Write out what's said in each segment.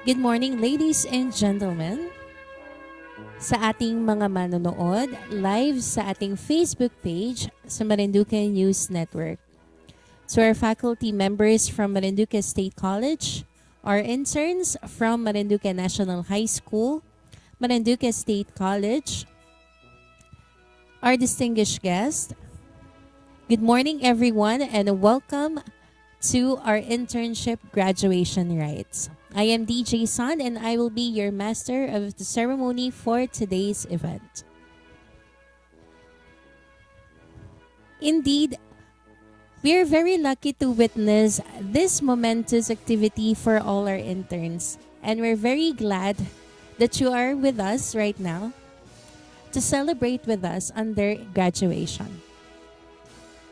Good morning, ladies and gentlemen. Sa ating mga manonood, live sa ating Facebook page sa Marinduque News Network. To our faculty members from Marinduque State College, our interns from Marinduque National High School, Marinduque State College, our distinguished guest, good morning everyone and welcome to our internship graduation rites. I am DJ San and I will be your master of the ceremony for today's event. Indeed, we are very lucky to witness this momentous activity for all our interns, and we're very glad that you are with us right now to celebrate with us on their graduation.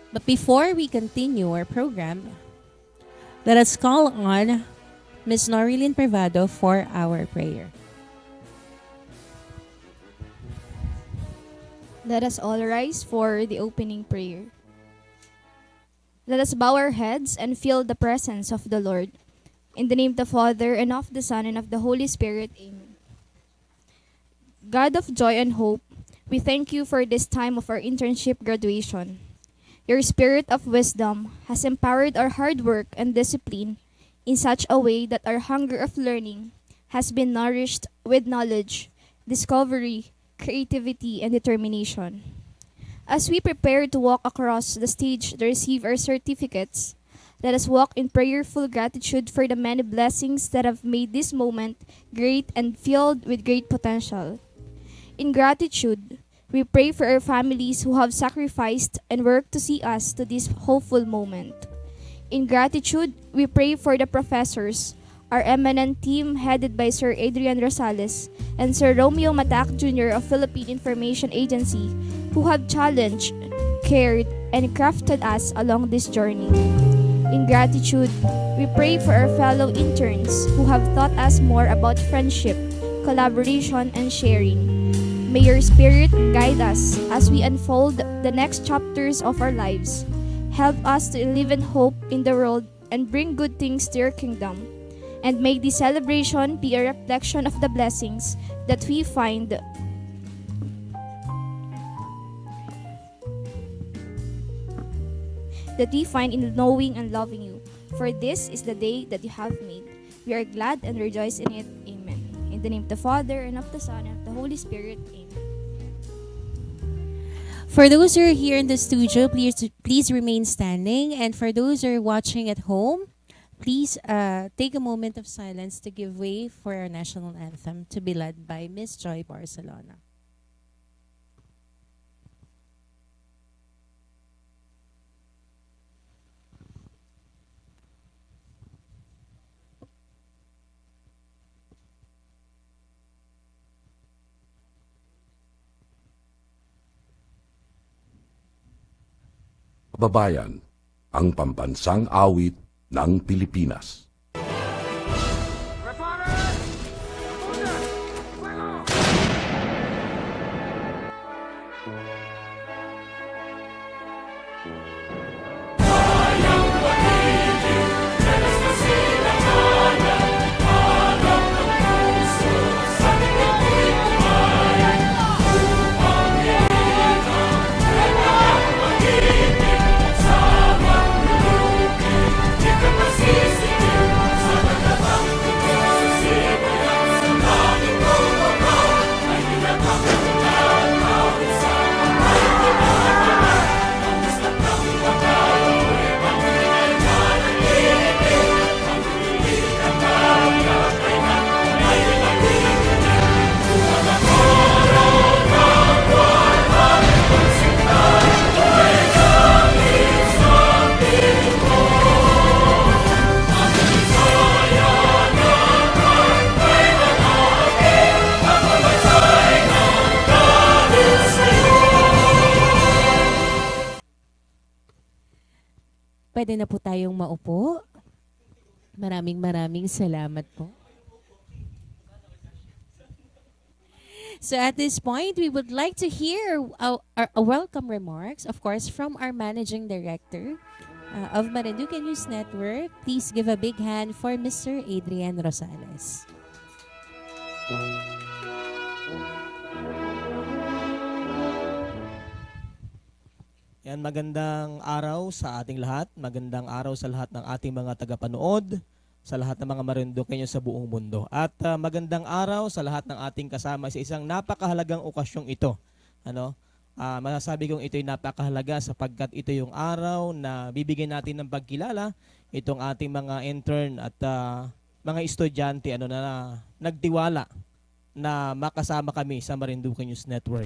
But before we continue our program, let us call on Ms. Norilyn Privado for our prayer. Let us all rise for the opening prayer. Let us bow our heads and feel the presence of the Lord. In the name of the Father, and of the Son, and of the Holy Spirit. Amen. God of joy and hope, we thank you for this time of our internship graduation. Your spirit of wisdom has empowered our hard work and discipline in such a way that our hunger of learning has been nourished with knowledge, discovery, creativity, and determination. As we prepare to walk across the stage to receive our certificates, let us walk in prayerful gratitude for the many blessings that have made this moment great and filled with great potential. In gratitude, we pray for our families who have sacrificed and worked to see us to this hopeful moment. In gratitude, we pray for the professors, our eminent team headed by Sir Adrian Rosales and Sir Romeo Matac Jr. of Philippine Information Agency, who have challenged, cared, and crafted us along this journey. In gratitude, we pray for our fellow interns who have taught us more about friendship, collaboration, and sharing. May your spirit guide us as we unfold the next chapters of our lives. Help us to live in hope in the world and bring good things to your kingdom. And may this celebration be a reflection of the blessings that we find in knowing and loving you. For this is the day that you have made. We are glad and rejoice in it. Amen. In the name of the Father, and of the Son, and of the Holy Spirit. Amen. For those who are here in the studio, please remain standing. And for those who are watching at home, please take a moment of silence to give way for our national anthem to be led by Miss Joy Barcelona. Kababayan, ang pambansang awit ng Pilipinas. Pwede na po tayong maupo. Maraming salamat po. So at this point, we would like to hear a welcome remarks, of course, from our Managing Director of Marinduque News Network. Please give a big hand for Mr. Adrian Rosales. Yan, magandang araw sa ating lahat. Magandang araw sa lahat ng ating mga tagapanood, sa lahat ng mga Marinduqueño sa buong mundo. At magandang araw sa lahat ng ating kasama sa isang napakahalagang okasyong ito. Masasabi kong ito'y napakahalaga sapagkat ito yung araw na bibigyan natin ng pagkilala itong ating mga intern at mga estudyante na nagtiwala na makasama kami sa Marinduque News Network.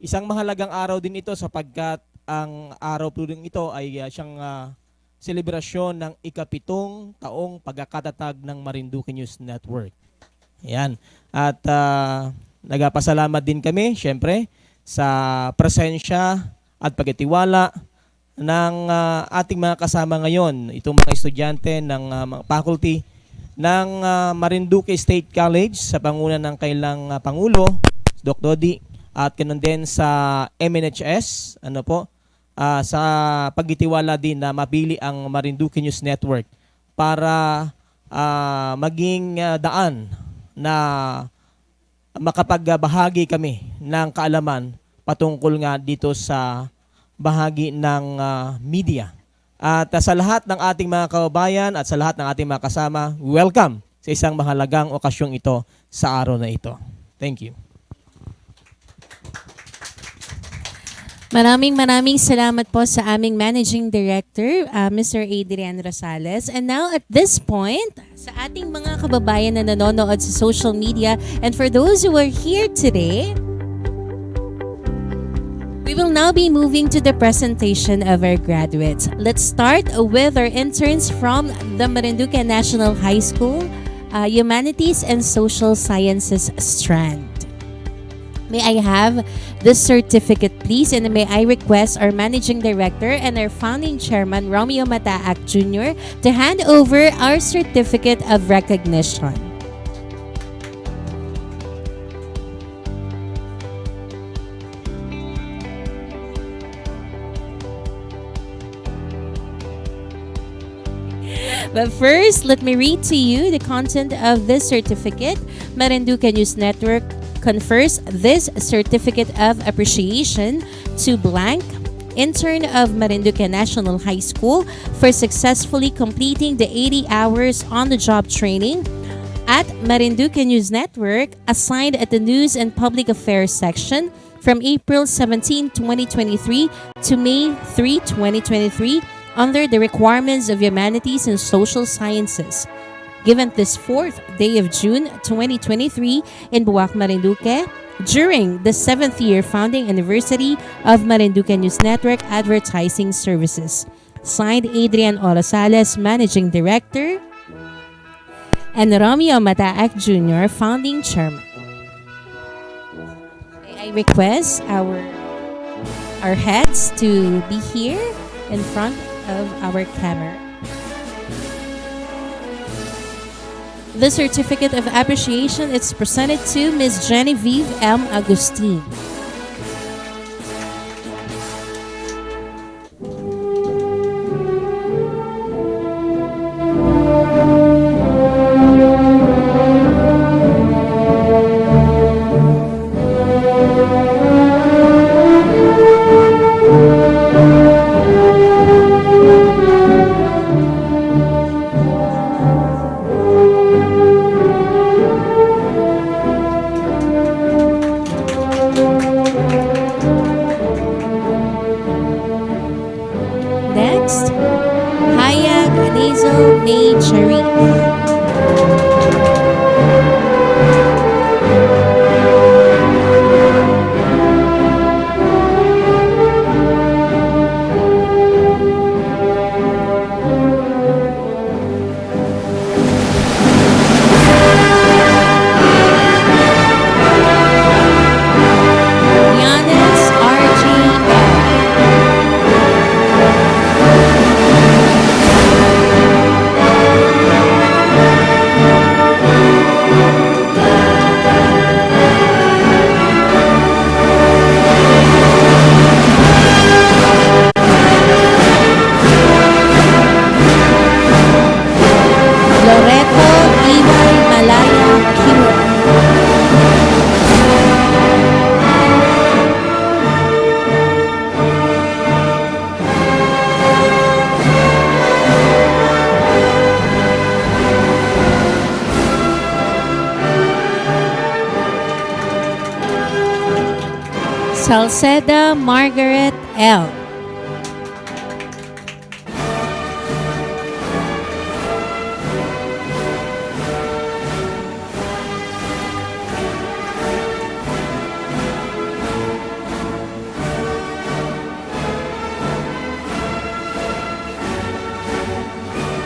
Isang mahalagang araw din ito sapagkat ang araw po rin ito ay siyang selebrasyon ng ika-7 taong pagkakatatag ng Marinduque News Network. Ayan. At nagpasalamat din kami, syempre, sa presensya at pagtitiwala ng ating mga kasama ngayon, itong mga estudyante ng faculty ng Marinduque State College sa panguna ng kailang Pangulo, Doc Dodi, at ganun din sa MNHS, sa pagtitiwala din na mapili ang Marinduque News Network para maging daan na makapagbahagi kami ng kaalaman patungkol nga dito sa bahagi ng media. At sa lahat ng ating mga kababayan at sa lahat ng ating mga kasama, welcome sa isang mahalagang okasyong ito sa araw na ito. Thank you. Maraming salamat po sa aming Managing Director, Mr. Adrian Rosales. And now at this point, sa ating mga kababayan na nanonood sa social media and for those who are here today, we will now be moving to the presentation of our graduates. Let's start with our interns from the Marinduque National High School, Humanities and Social Sciences strand. May I have this certificate, please? And may I request our Managing Director and our Founding Chairman, Romeo Mataak Jr., to hand over our Certificate of Recognition. But first, let me read to you the content of this certificate. Marinduque News Network confers this Certificate of Appreciation to blank, intern of Marinduque National High School, for successfully completing the 80 hours on-the-job training at Marinduque News Network assigned at the News and Public Affairs section from April 17, 2023 to May 3, 2023 under the requirements of Humanities and Social Sciences. Given this 4th day of June 2023 in Buwak, Marinduque, during the 7th year founding anniversary of Marinduque News Network Advertising Services. Signed, Adrian Rosales, Managing Director, and Romeo Mataak Jr., Founding Chairman. I request our heads to be here in front of our camera. The Certificate of Appreciation is presented to Ms. Genevieve M. Agustin. Next, Hayag Nasal May Cherry. Salceda Margaret L.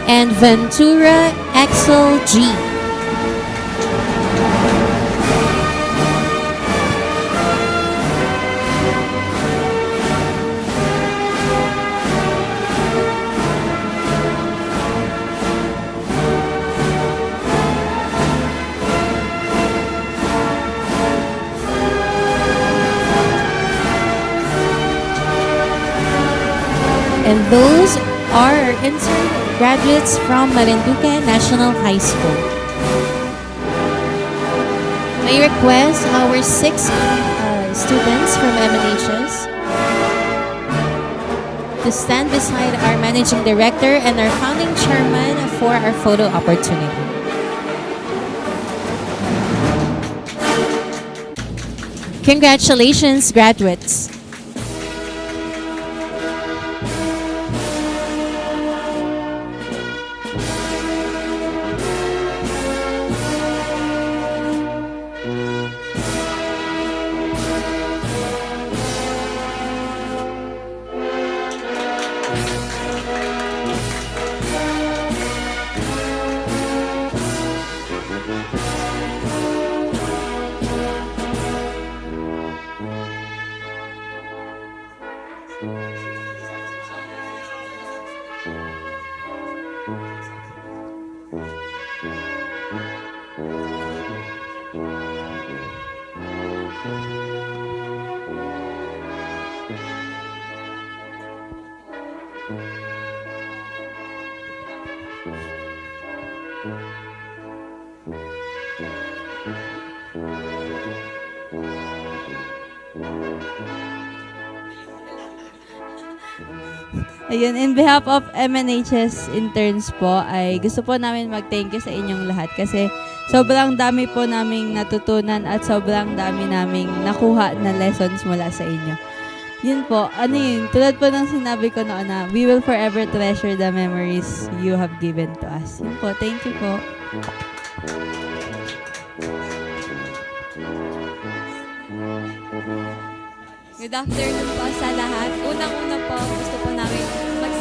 And Ventura Axel G. And those are our intern graduates from Marinduque National High School. I request our 6 students from MNHS to stand beside our managing director and our founding chairman for our photo opportunity. Congratulations, graduates. Ayun, in behalf of MNHS interns po, ay gusto po namin mag-thank you sa inyong lahat kasi sobrang dami po naming natutunan at sobrang dami naming nakuha na lessons mula sa inyo. Yun po, tulad po ng sinabi ko noon na we will forever treasure the memories you have given to us. Yun po, thank you po. Good afternoon po sa lahat. Unang-una po, gusto po namin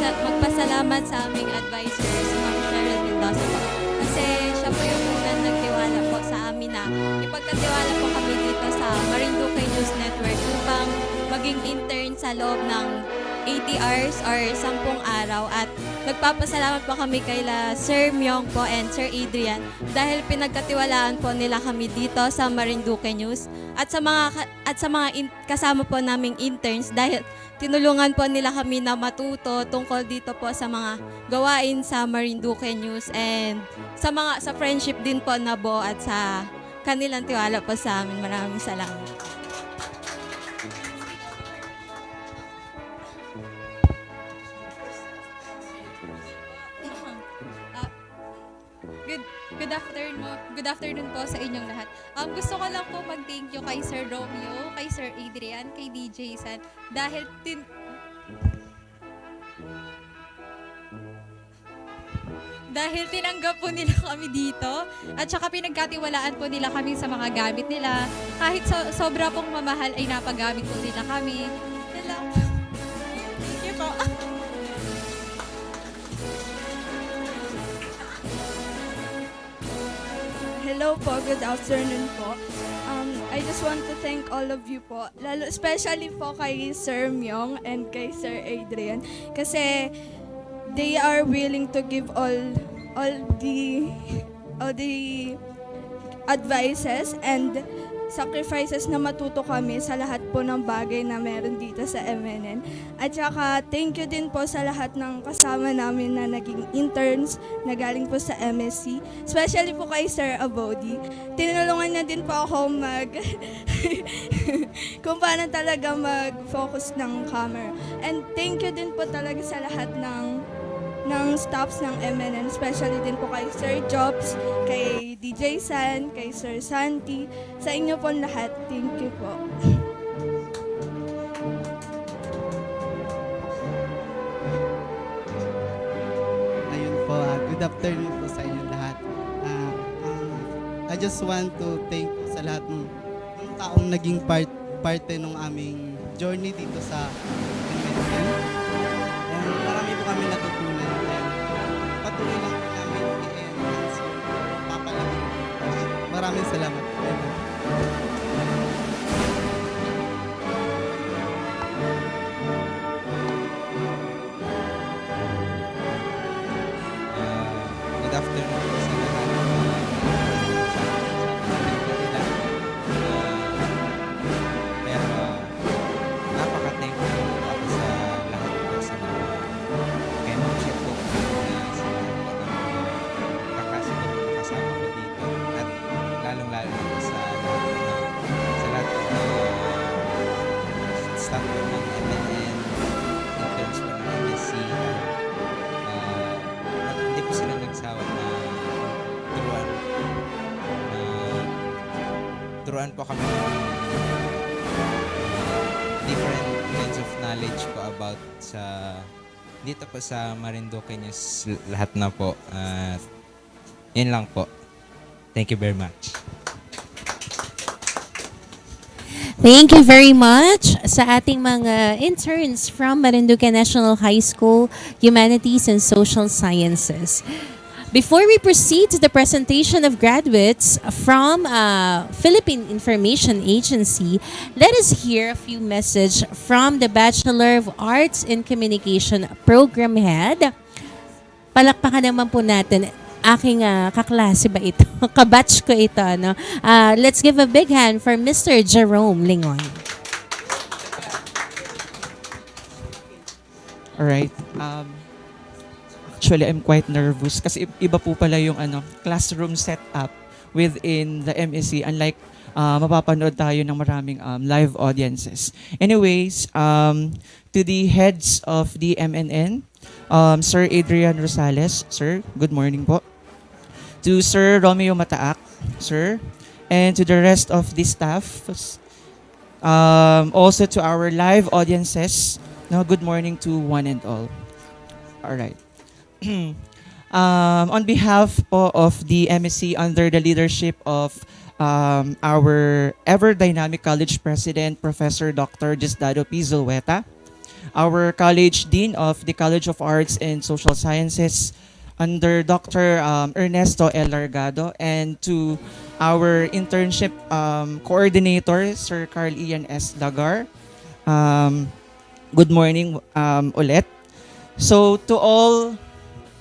magpasalamat sa aming advisor, si Ma'am Cheryl Mendoza po. Kasi siya po yung unang nagtiwala po sa amin na ipagkatiwala po kami dito sa Marinduque News Network upang maging intern sa loob ng 80 hours or 10 araw. At nagpapasalamat po kami kay Sir Myong po and Sir Adrian dahil pinagkatiwalaan po nila kami dito sa Marinduque News at sa mga kasama po naming interns dahil tinulungan po nila kami na matuto tungkol dito po sa mga gawain sa Marinduque News and sa friendship din po na buo at sa kanilang tiwala po sa amin. Maraming salamat. Good afternoon po sa inyong lahat. Gusto ko lang po mag-thank you kay Sir Romeo, kay Sir Adrian, kay DJ San dahil tinanggap po nila kami dito at saka pinagkatiwalaan po nila kami sa mga gamit nila. Kahit sobra pong mamahal ay napagamit po nila kami. Thank you po. Hello po, good afternoon po. I just want to thank all of you po, especially po kay Sir Myong and kay Sir Adrian kasi they are willing to give all the advices and sacrifices na matuto kami sa lahat po ng bagay na meron dito sa MNN. At saka, thank you din po sa lahat ng kasama namin na naging interns na galing po sa MSC. Especially po kay Sir Abodi. Tinulungan niya din po ako kung paano talaga mag-focus ng camera. And thank you din po talaga sa lahat ng staffs ng MNN, especially din po kay Sir Jobs, kay DJ San, kay Sir Santi, sa inyo po lahat. Thank you po. Good afternoon po sa inyong lahat. I just want to thank po sa lahat ng taong naging parte ng aming journey dito sa MNN. And marami po kami natutunan. And patuloy lang po namin i-enhance yung papalagay. Maraming salamat. Good afternoon po sa lahat. Pero napaka-thankful po ako sa lahat po sa mga membership po sa lahat po ng mga kakasunod na kasama ko dito at lalong-lalo na po sa lahat po ng staff po ng MNN, interns po ng MSC. Hindi po sila nagsawa na turuan po kami ng different kinds of knowledge po about sa dito po sa Marinduque News lahat na po. Yun lang po. Thank you very much. Thank you very much sa ating mga interns from Marinduque National High School, Humanities and Social Sciences. Before we proceed to the presentation of graduates from Philippine Information Agency, let us hear a few messages from the Bachelor of Arts in Communication Program Head. Palakpakan naman po natin. Aking kaklase ba ito? Kabatch ko ito. No? Let's give a big hand for Mr. Jerome Lingon. Alright. Actually, I'm quite nervous kasi iba po pala yung classroom setup within the MSC. Unlike mapapanood tayo ng maraming live audiences. Anyways, to the heads of the MNN, Sir Adrian Rosales, sir, good morning po. To Sir Romeo Mataak, sir, and to the rest of the staff, also to our live audiences, good morning to one and all. All right. On behalf po of the MSC under the leadership of our ever-dynamic college president, Professor Dr. Diosdado P. Zulueta, our college dean of the College of Arts and Social Sciences under Dr. Ernesto L. Largado, and to our internship coordinator, Sir Carl Ian S. Lagar. Good morning ulit. So to all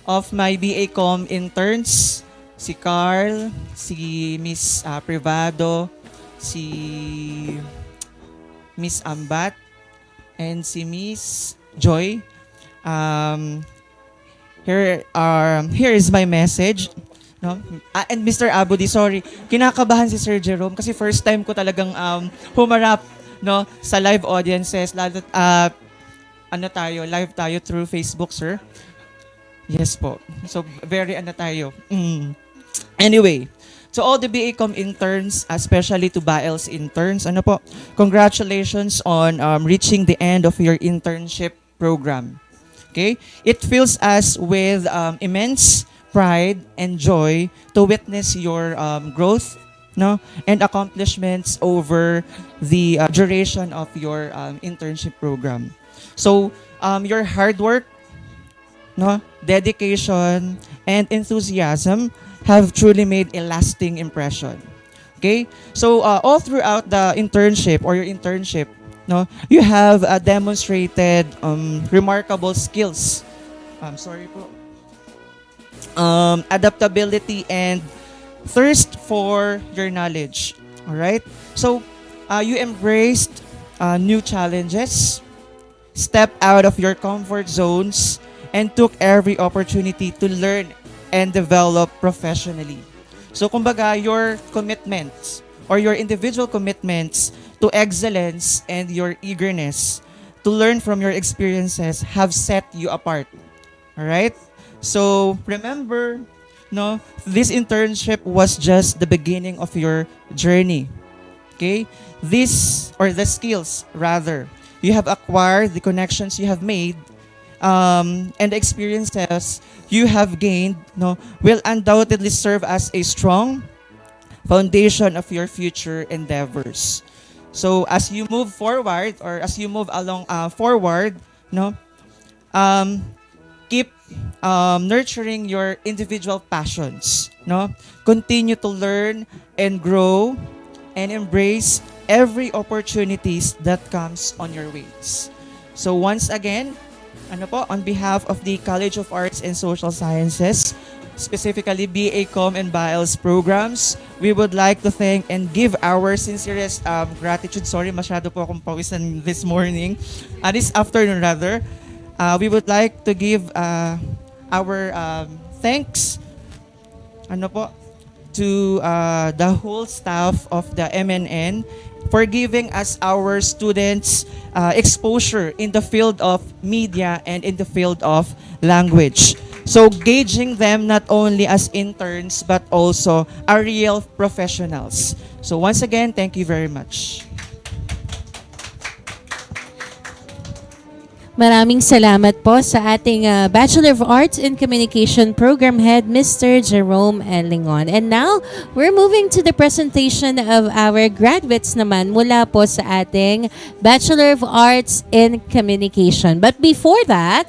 of my BA Com interns, si Carl, si Miss Privado, si Miss Ambat, and si Miss Joy. Here is my message. No? And Mr. Abudi, sorry, kinakabahan si Sir Jerome kasi first time ko talagang humarap sa live audiences. Lalo, live tayo through Facebook, sir. Yes po. So, very tayo. Anyway, to all the BACom interns, especially to BAELS interns, congratulations on reaching the end of your internship program. Okay? It fills us with immense pride and joy to witness your growth and accomplishments over the duration of your internship program. So, your hard work, dedication, and enthusiasm have truly made a lasting impression. Okay? So, all throughout the internship or your internship, you have demonstrated remarkable skills. Adaptability and thirst for your knowledge. All right? So, you embraced new challenges, stepped out of your comfort zones, and took every opportunity to learn and develop professionally. So, kumbaga, your commitments or your individual commitments to excellence and your eagerness to learn from your experiences have set you apart. All right? So, remember, this internship was just the beginning of your journey. Okay? The skills, rather, you have acquired, the connections you have made, and experiences you have gained, no, will undoubtedly serve as a strong foundation of your future endeavors. So as you move forward, or as you move along forward, no, keep nurturing your individual passions, no? Continue to learn and grow and embrace every opportunities that comes on your ways. So once again, on behalf of the College of Arts and Social Sciences, specifically BA Com and BIALS programs, we would like to thank and give our sincerest gratitude. Sorry, masyado po akong pawisan this morning. This afternoon rather. We would like to give our thanks to the whole staff of the MNN for giving us our students exposure in the field of media and in the field of language. So gauging them not only as interns but also are real professionals. So once again, thank you very much. Maraming salamat po sa ating Bachelor of Arts in Communication Program Head, Mr. Jerome Lingon. And now, we're moving to the presentation of our graduates naman mula po sa ating Bachelor of Arts in Communication. But before that,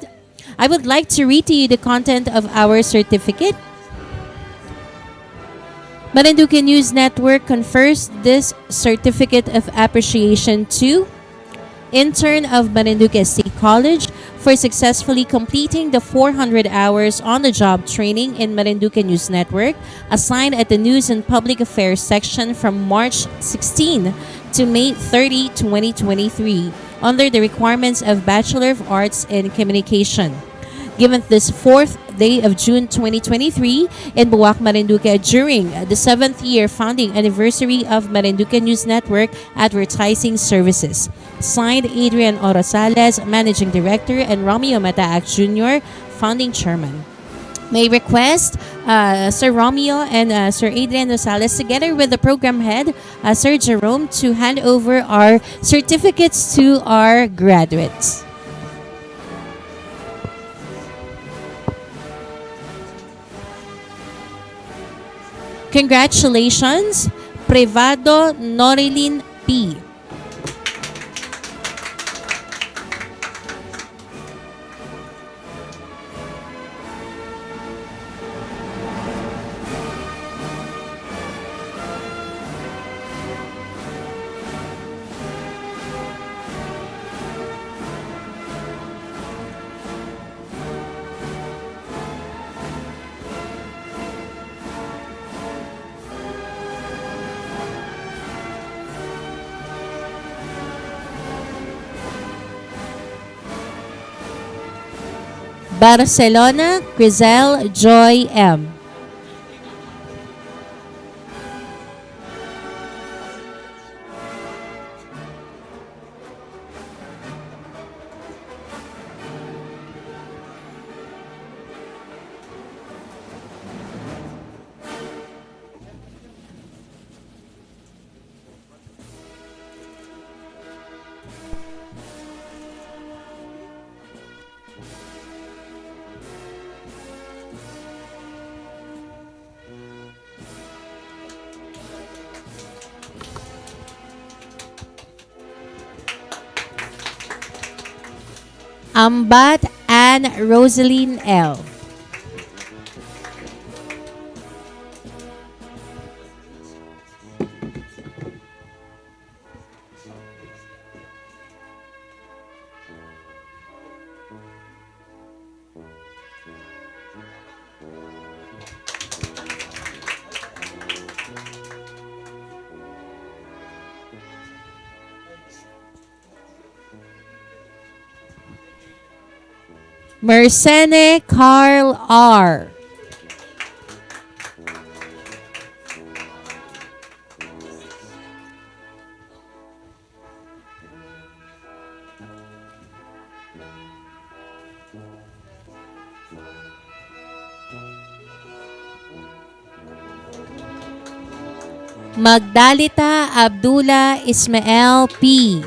I would like to read to you the content of our certificate. Marinduque News Network confers this certificate of appreciation to intern of Marinduque State College for successfully completing the 400 hours on-the-job training in Marinduque News Network assigned at the News and Public Affairs section from March 16 to May 30, 2023 under the requirements of Bachelor of Arts in Communication. Given this 4th day of June 2023 in Buwak, Marinduque during the 7th year founding anniversary of Marinduque News Network Advertising Services. Signed, Adrian Orosales, Managing Director, and Romeo Mataak Jr., Founding Chairman. May request Sir Romeo and Sir Adrian Rosales together with the program head, Sir Jerome, to hand over our certificates to our graduates. Congratulations, Privado Norilyn P. Barcelona, Crizel Joy M. Ambat Ann Rosaline L. Mersene Carl R. Magdalita Abdullah Ismael P.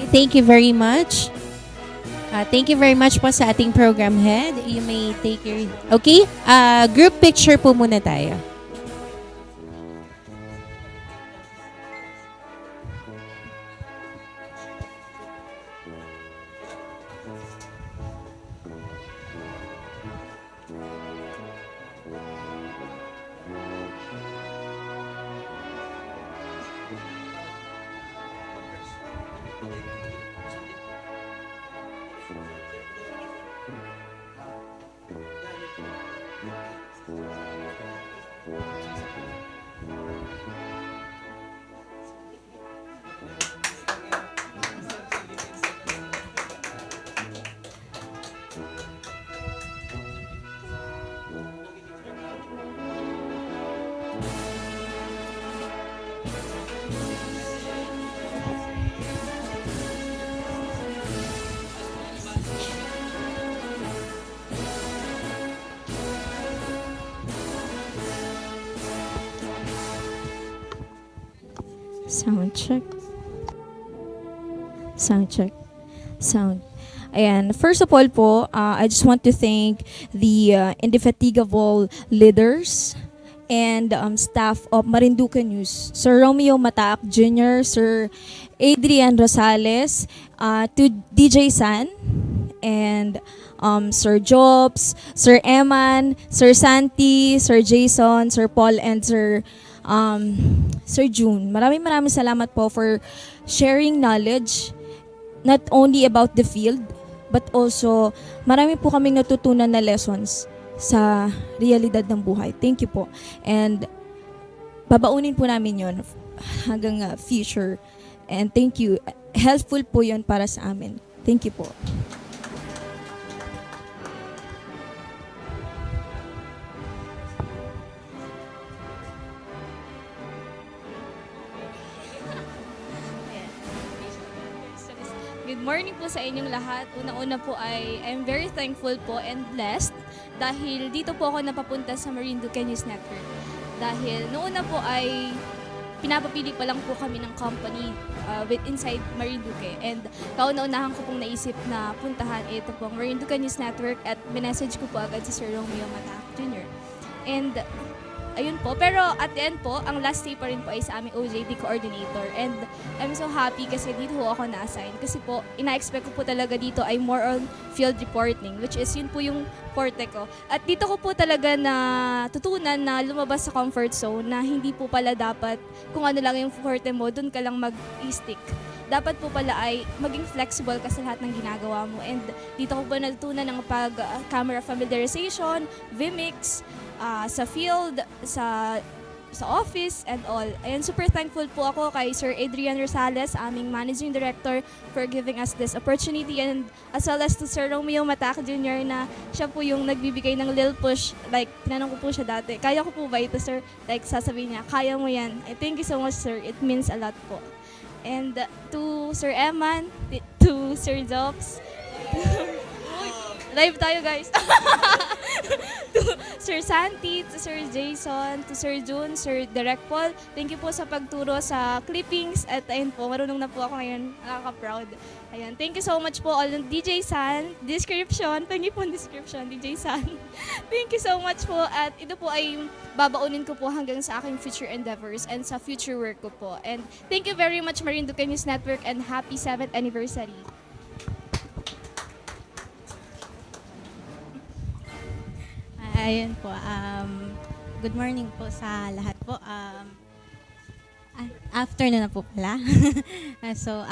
Thank you very much. Thank you very much po sa ating program head. You may take your... Okay? Group picture po muna tayo. Sound check. Sound check. Sound. Ayan. First of all po, I just want to thank the indefatigable leaders and staff of Marinduque News. Sir Romeo Mataak Jr., Sir Adrian Rosales, to DJ San, and Sir Jobs, Sir Eman, Sir Santi, Sir Jason, Sir Paul, and Sir June. Maraming salamat po for sharing knowledge not only about the field but also marami po kaming natutunan na lessons sa realidad ng buhay. Thank you po. And babaunin po namin yon hanggang future. And thank you. Helpful po yon para sa amin. Thank you po. Good morning po sa inyong lahat. Una-una po ay I'm very thankful po and blessed dahil dito po ako napapunta sa Marinduque News Network. Dahil noona po ay pinapapili pa lang po kami ng company with inside Marinduque. And kauna-unahan ko pong naisip na puntahan ito pong Marinduque News Network at minessage ko po agad si Sir Romeo Mataak Jr. And ayun po. Pero at the end po, ang last day pa rin po ay sa aming OJT coordinator. And I'm so happy kasi dito po ako na-assign. Kasi po, ina-expect ko po talaga dito ay more on field reporting, which is yun po yung forte ko. At dito ko po talaga na tutunan na lumabas sa comfort zone na hindi po pala dapat kung ano lang yung forte mo, dun ka lang mag-stick. Dapat po pala ay maging flexible ka sa lahat ng ginagawa mo. And dito ko po natutunan ng pag-camera familiarization, VMix, sa field, sa office, and all. Ayan, super thankful po ako kay Sir Adrian Rosales, aming Managing Director, for giving us this opportunity, and as well as to Sir Romeo Mataak Jr. na siya po yung nagbibigay ng little push. Like, tinanong ko po siya dati, kaya ko po ba ito, sir? Like, sasabihin niya, kaya mo yan. Thank you so much, sir. It means a lot po. And to Sir Eman, to Sir Jobs, live tayo, guys. To Sir Santi, to Sir Jason, to Sir June, Sir Direct Paul, thank you po sa pagturo sa clippings. At ayun po, marunong na po ako ngayon. Nakaka-proud. Ayan, thank you so much po all ng DJ San. Description, thank you po description, DJ San. Thank you so much po. At ito po ay babaunin ko po hanggang sa aking future endeavors and sa future work ko po. And thank you very much, Marinduque News Network, and happy 7th anniversary. Ayun po, good morning po sa lahat po. Afternoon na po pala. So,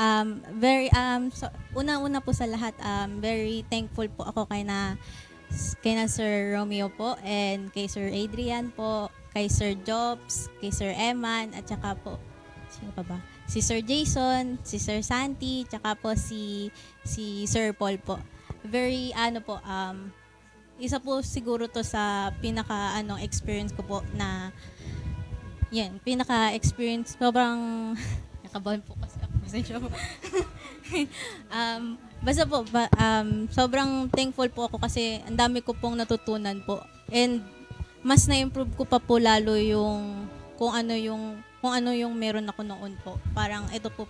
una-una po sa lahat, very thankful po ako kay na Sir Romeo po, and kay Sir Adrian po, kay Sir Jobs, kay Sir Eman, at saka po, sino pa ba? Si Sir Jason, si Sir Santi, tsaka po si Sir Paul po. Very, isa po siguro to sa experience ko po na pinaka-experience, sobrang nakabahan po kasi ako sa show. Basta po, sobrang thankful po ako kasi ang dami ko pong natutunan po. And mas na-improve ko pa po lalo yung kung ano yung meron ako noon po. Parang ito po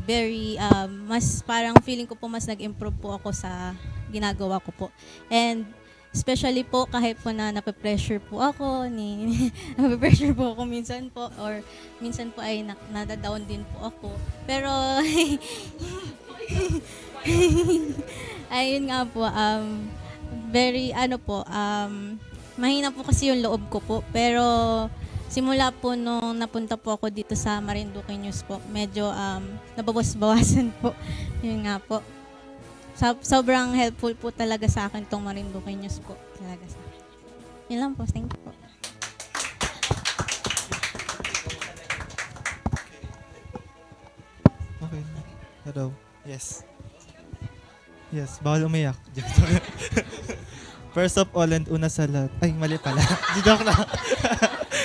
very, mas parang feeling ko po mas nag-improve po ako sa ginagawa ko po. And especially po kahit po na nape-pressure po ako, nape-pressure po ako minsan po, or minsan po ay nada-down din po ako. Pero, ayun nga po, very, mahina po kasi yung loob ko po. Pero, simula po nung napunta po ako dito sa Marinduque News po, medyo nabawas-bawasan po. Yun nga po. Sobrang helpful po talaga sa akin tong Marinduque News po. Talaga sa akin. Yun lang po. Thank you po. Okay. Hello. Yes. Yes, bawal umiyak. First of all and una sa lahat. Ay, mali pala. Joke lang.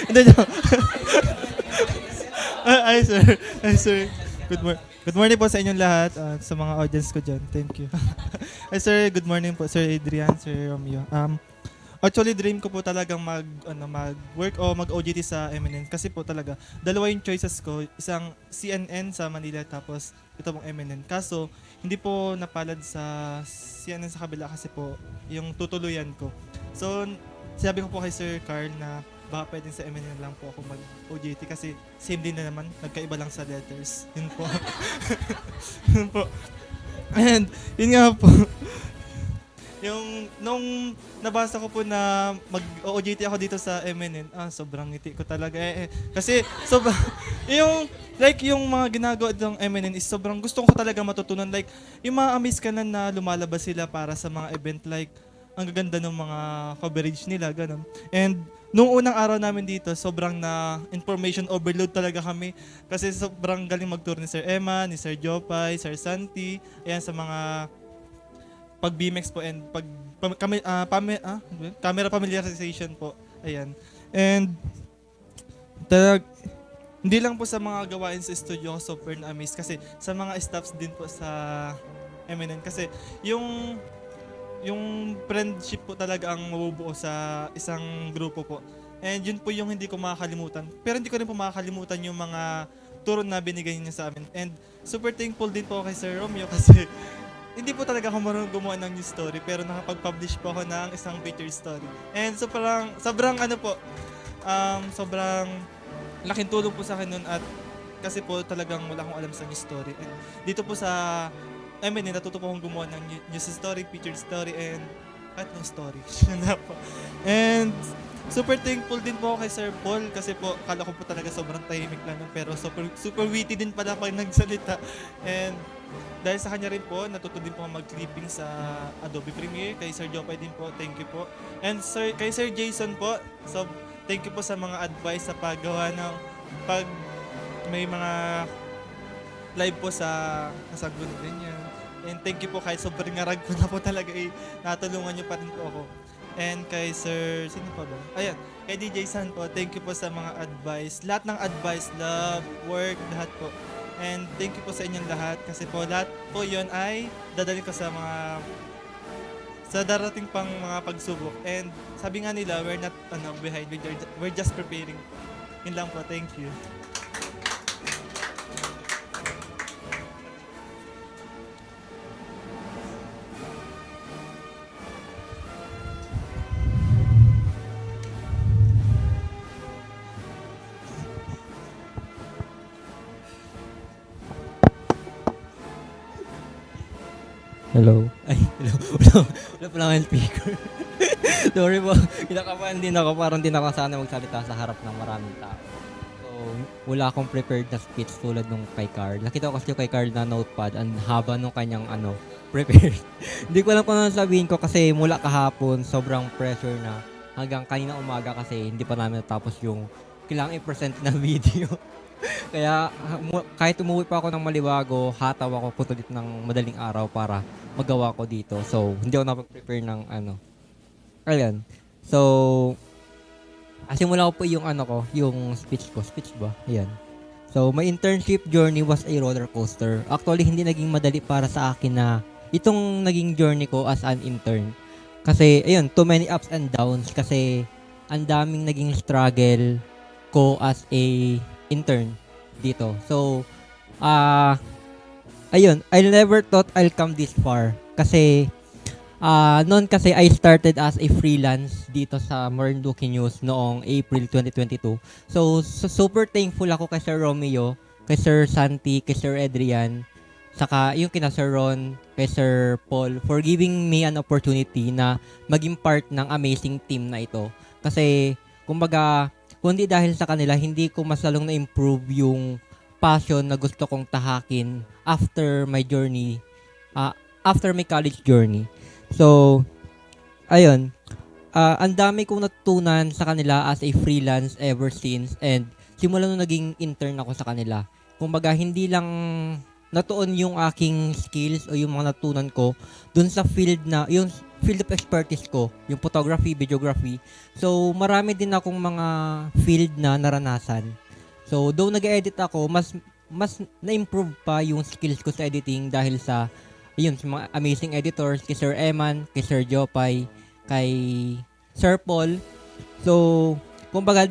Hindi, joke. Ay, sir. Ay, sir. Good morning po sa inyong lahat, sa mga audience ko dyan. Thank you. Ay, sir, good morning po, Sir Adrian, Sir Romeo. Actually, dream ko po talagang mag-work o mag-OJT sa MNN. Kasi po talaga, dalawa yung choices ko. Isang CNN sa Manila, tapos ito pong MNN. Kaso, hindi po napalad sa CNN sa kabila kasi po yung tutuluyan ko. So, sabi ko po kay Sir Carl na baka pwedeng sa MNN lang po ako mag-OJT kasi same din na naman, nagkaiba lang sa letters. Yun po. Yun po. And, yun nga po. Yung, nung nabasa ko po na mag-OJT ako dito sa MNN, sobrang ngiti ko talaga. Kasi, sobrang, yung mga ginagawa ng MNN is sobrang gusto ko talaga matutunan. Like, yung mga amaze ka na lumalabas sila para sa mga event, like, ang gaganda ng mga coverage nila, ganun. And, nung unang araw namin dito, sobrang na information overload talaga kami. Kasi sobrang galing mag-tour ni Sir Emma, ni Sir Jopay, Sir Santi, ayan sa mga pag-BMX po and camera familiarization po. Ayan. And hindi lang po sa mga gawain sa studio ako super na-amaze kasi sa mga staffs din po sa MNN kasi yung friendship po talaga ang mabubuo sa isang grupo po. And yun po yung hindi ko makakalimutan. Pero hindi ko rin po makakalimutan yung mga turo na binigay niya sa amin. And super thankful din po kay Sir Romeo kasi hindi po talaga ako marunong gumawa ng news story pero nakapag-publish po ako ng isang picture story. And sobrang laking tulong po sa akin nun at kasi po talagang wala akong alam sa news story. And dito po sa natuto po akong gumawa ng news story, picture story, and kahit no story. And super thankful din po ako kay Sir Paul kasi po kala ko po talaga sobrang tahimik lang pero super witty din pala pag nagsalita. And dahil sa kanya rin po, natuto din po mag-clipping sa Adobe Premiere. Kay Sir Jopay din po, thank you po. And kay Sir Jason po, so thank you po sa mga advice sa paggawa ng pag may mga live po sa Kasagunan ganyan. And thank you po kahit sobrang ngarag ko na po talaga natulungan niyo pa rin po ako. And kay Sir, sino pa ba? Ayan, kay DJ San po, thank you po sa mga advice. Lahat ng advice, love, work, lahat po. And thank you po sa inyong lahat kasi po lahat po yun ay dadalhin ko sa darating pang mga pagsubok. And sabi nga nila, we're not behind, we're just preparing. Yun lang po, thank you. Hello. Ay, hello. Wala pa lang yung speaker. Sorry po. Kinakabahan din ako. Parang din ako sana magsalita sa harap ng maraming tao. So, wala akong prepared na speech tulad nung kay Carl. Nakita ko kasi kay Carl na notepad. Ang haba nung kanyang prepared. Hindi ko alam kung ano sabihin ko kasi mula kahapon, sobrang pressure na. Hanggang kanina umaga kasi hindi pa namin natapos yung kailangang i-present na video. Kaya kahit umuwi pa ako ng Maliwago, hataw ako punta dito ng madaling araw para magawa ko dito. So, hindi ako napag-prepare ng Ayan. So, simula ko po yung yung speech ko. Speech ba? Ayan. So, my internship journey was a roller coaster. Actually, hindi naging madali para sa akin na itong naging journey ko as an intern. Kasi, ayun, too many ups and downs kasi ang daming naging struggle ko as a intern dito. So, Ayun, I never thought I'll come this far. Kasi, noon kasi I started as a freelance dito sa Marinduque News noong April 2022. So, super thankful ako kay Sir Romeo, kay Sir Santi, kay Sir Adrian, saka yung kina Sir Ron, kay Sir Paul for giving me an opportunity na maging part ng amazing team na ito. Kasi, kumbaga, kundi dahil sa kanila, hindi ko mas lalong na-improve yung passion na gusto kong tahakin after my journey, after my college journey. So, ayun, ang dami kong natutunan sa kanila as a freelance ever since, and simula nung naging intern ako sa kanila. Kumbaga, hindi lang natuon yung aking skills o yung mga natutunan ko dun sa field na, yung field of expertise ko, yung photography, videography. So, marami din akong mga field na naranasan. So, though nag-edit ako, mas na-improve pa yung skills ko sa editing dahil sa mga amazing editors, kay Sir Eman, kay Sir Jopay, kay Sir Paul. So, kumbaga,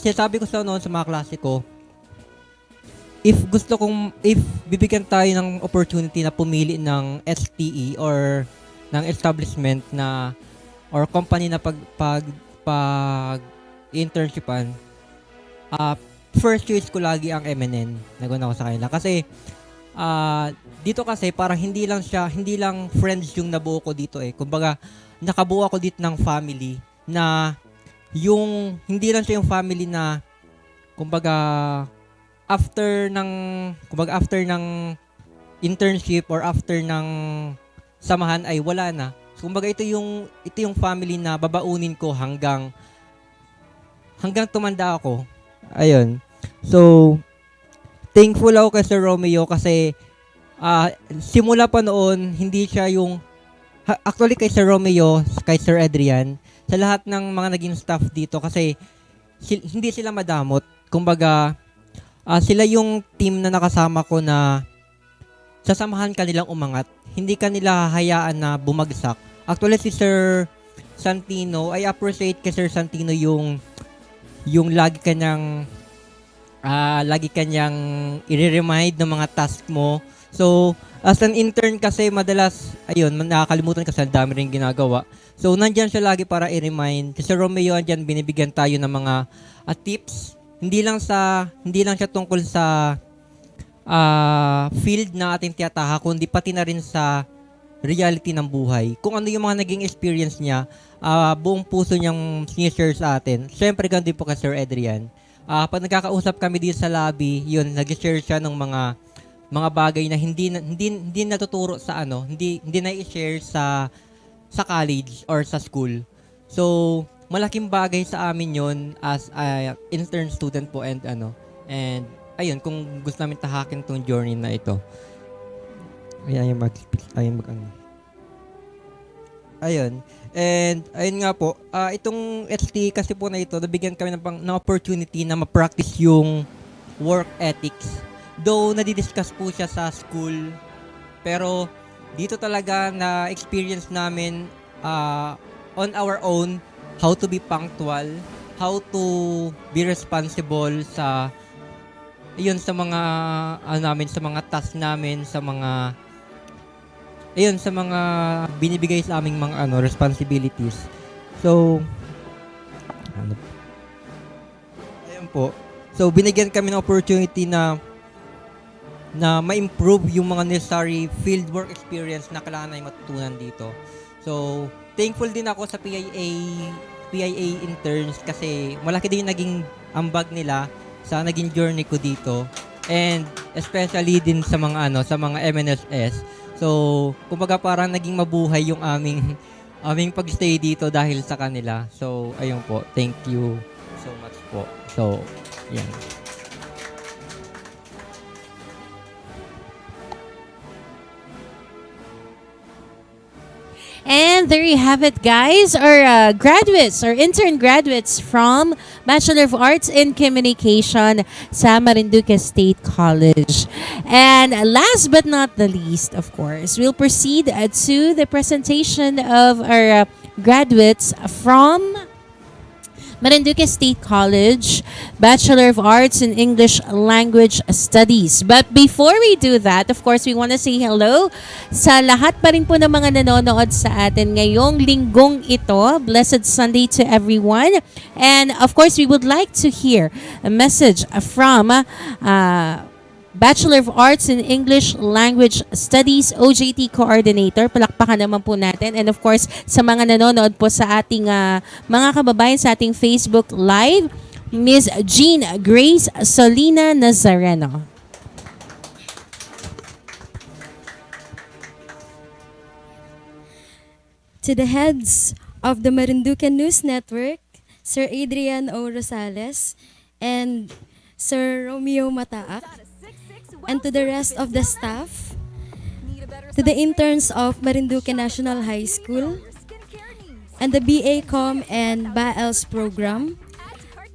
sinasabi ko sa noon sa mga klase ko, if bibigyan tayo ng opportunity na pumili ng STE or ng establishment na or company na pag internshipan, first choice ko lagi ang MNN. Naguna ko sa kanila kasi dito kasi parang hindi lang friends yung nabuo ko dito eh. Kumbaga, nakabuo ako dito ng family na yung hindi lang siya yung family na kumbaga after ng internship or after ng samahan ay wala na. So, kumbaga ito yung family na babaunin ko hanggang tumanda ako. Ayun. So, thankful ako kay Sir Romeo kasi simula pa noon, hindi siya yung actually kay Sir Romeo, kay Sir Adrian, sa lahat ng mga naging staff dito kasi hindi sila madamot. Kumbaga, sila yung team na nakasama ko na sasamahan kanilang umangat. Hindi kanila hahayaan na bumagsak. Actually, si Sir Santino, I appreciate kay Sir Santino yung lagi kanyang i-remind ng mga task mo. So, as an intern kasi madalas, nakakalimutan kasi ang dami rin ginagawa. So, nandyan siya lagi para i-remind. Kasi Romeo, andyan binibigyan tayo ng mga tips. Hindi lang siya tungkol sa field na ating tiyataha, kundi pati na rin sa reality ng buhay. Kung ano yung mga naging experience niya, buong puso niyang sinishare sa atin. Siyempre, ganun din po kay Sir Adrian. Pag nagkakausap kami dito sa lobby, nag-share siya ng mga bagay na hindi natuturo sa hindi na-i-share sa college or sa school. So, malaking bagay sa amin yon as intern student po and ayun, kung gusto namin tahakin tong journey na ito. Ayun. And ayun nga po, itong HT kasi po na ito, nabigyan kami ng opportunity na ma-practice yung work ethics. Though nadidiscuss po siya sa school, pero dito talaga na experience namin on our own how to be punctual, how to be responsible sa mga sa mga task namin, sa mga binibigay sa aming mga responsibilities. So ayun po. So binigyan kami ng opportunity na ma-improve yung mga necessary fieldwork experience na kailangan ay matutunan dito. So thankful din ako sa PIA interns kasi malaki din yung naging ambag nila sa naging journey ko dito, and especially din sa mga MNSS. So, kumbaga parang naging mabuhay yung aming pagstay dito dahil sa kanila. So, ayun po. Thank you so much po. So, yan. And there you have it, guys. Our graduates, our intern graduates from Bachelor of Arts in Communication sa Marinduque State College. And last but not the least, of course, we'll proceed to the presentation of our graduates from Marinduque State College, Bachelor of Arts in English Language Studies. But before we do that, of course, we want to say hello sa lahat pa rin po ng mga nanonood sa atin ngayong linggong ito. Blessed Sunday to everyone. And of course, we would like to hear a message from Bachelor of Arts in English Language Studies, OJT Coordinator. Palakpakan naman po natin. And of course, sa mga nanonood po sa ating mga kababayan sa ating Facebook Live, Ms. Jean Grace Solina Nazareno. To the heads of the Marinduque News Network, Sir Adrian O. Rosales and Sir Romeo Mataak, and to the rest of the staff, to the interns of Marinduque National High School, and the BA Com and BAELS program,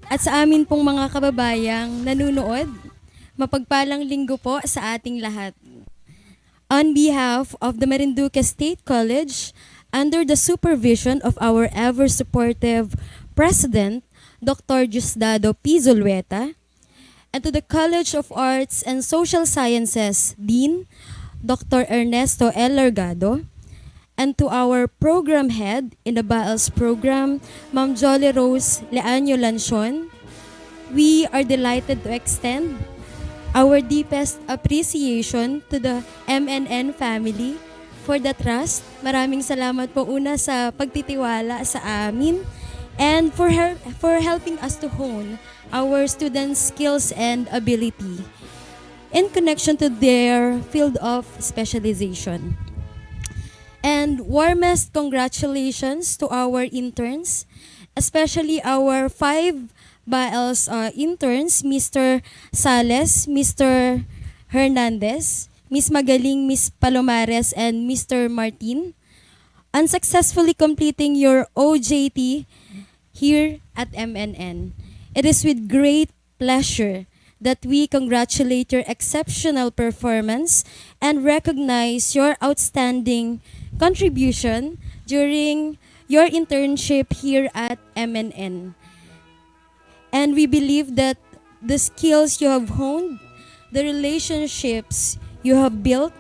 at sa amin pong mga kababayang nanunood, mapagpalang linggo po sa ating lahat. On behalf of the Marinduque State College, under the supervision of our ever-supportive President, Dr. Diosdado P. Zulueta, and to the College of Arts and Social Sciences Dean, Dr. Ernesto L. Largado, and to our program head in the BAELS program, Ma'am Jolly Rose Leaño Lanchon, we are delighted to extend our deepest appreciation to the MNN family for the trust. Maraming salamat po una sa pagtitiwala sa amin and for helping us to hone our students' skills and ability in connection to their field of specialization. And warmest congratulations to our interns, especially our 5 BAELS interns, Mr. Sales, Mr. Hernandez, Miss Magaling, Miss Palomares, and Mr. Martin, unsuccessfully completing your OJT here at MNN. It is with great pleasure that we congratulate your exceptional performance and recognize your outstanding contribution during your internship here at MNN. And we believe that the skills you have honed, the relationships you have built,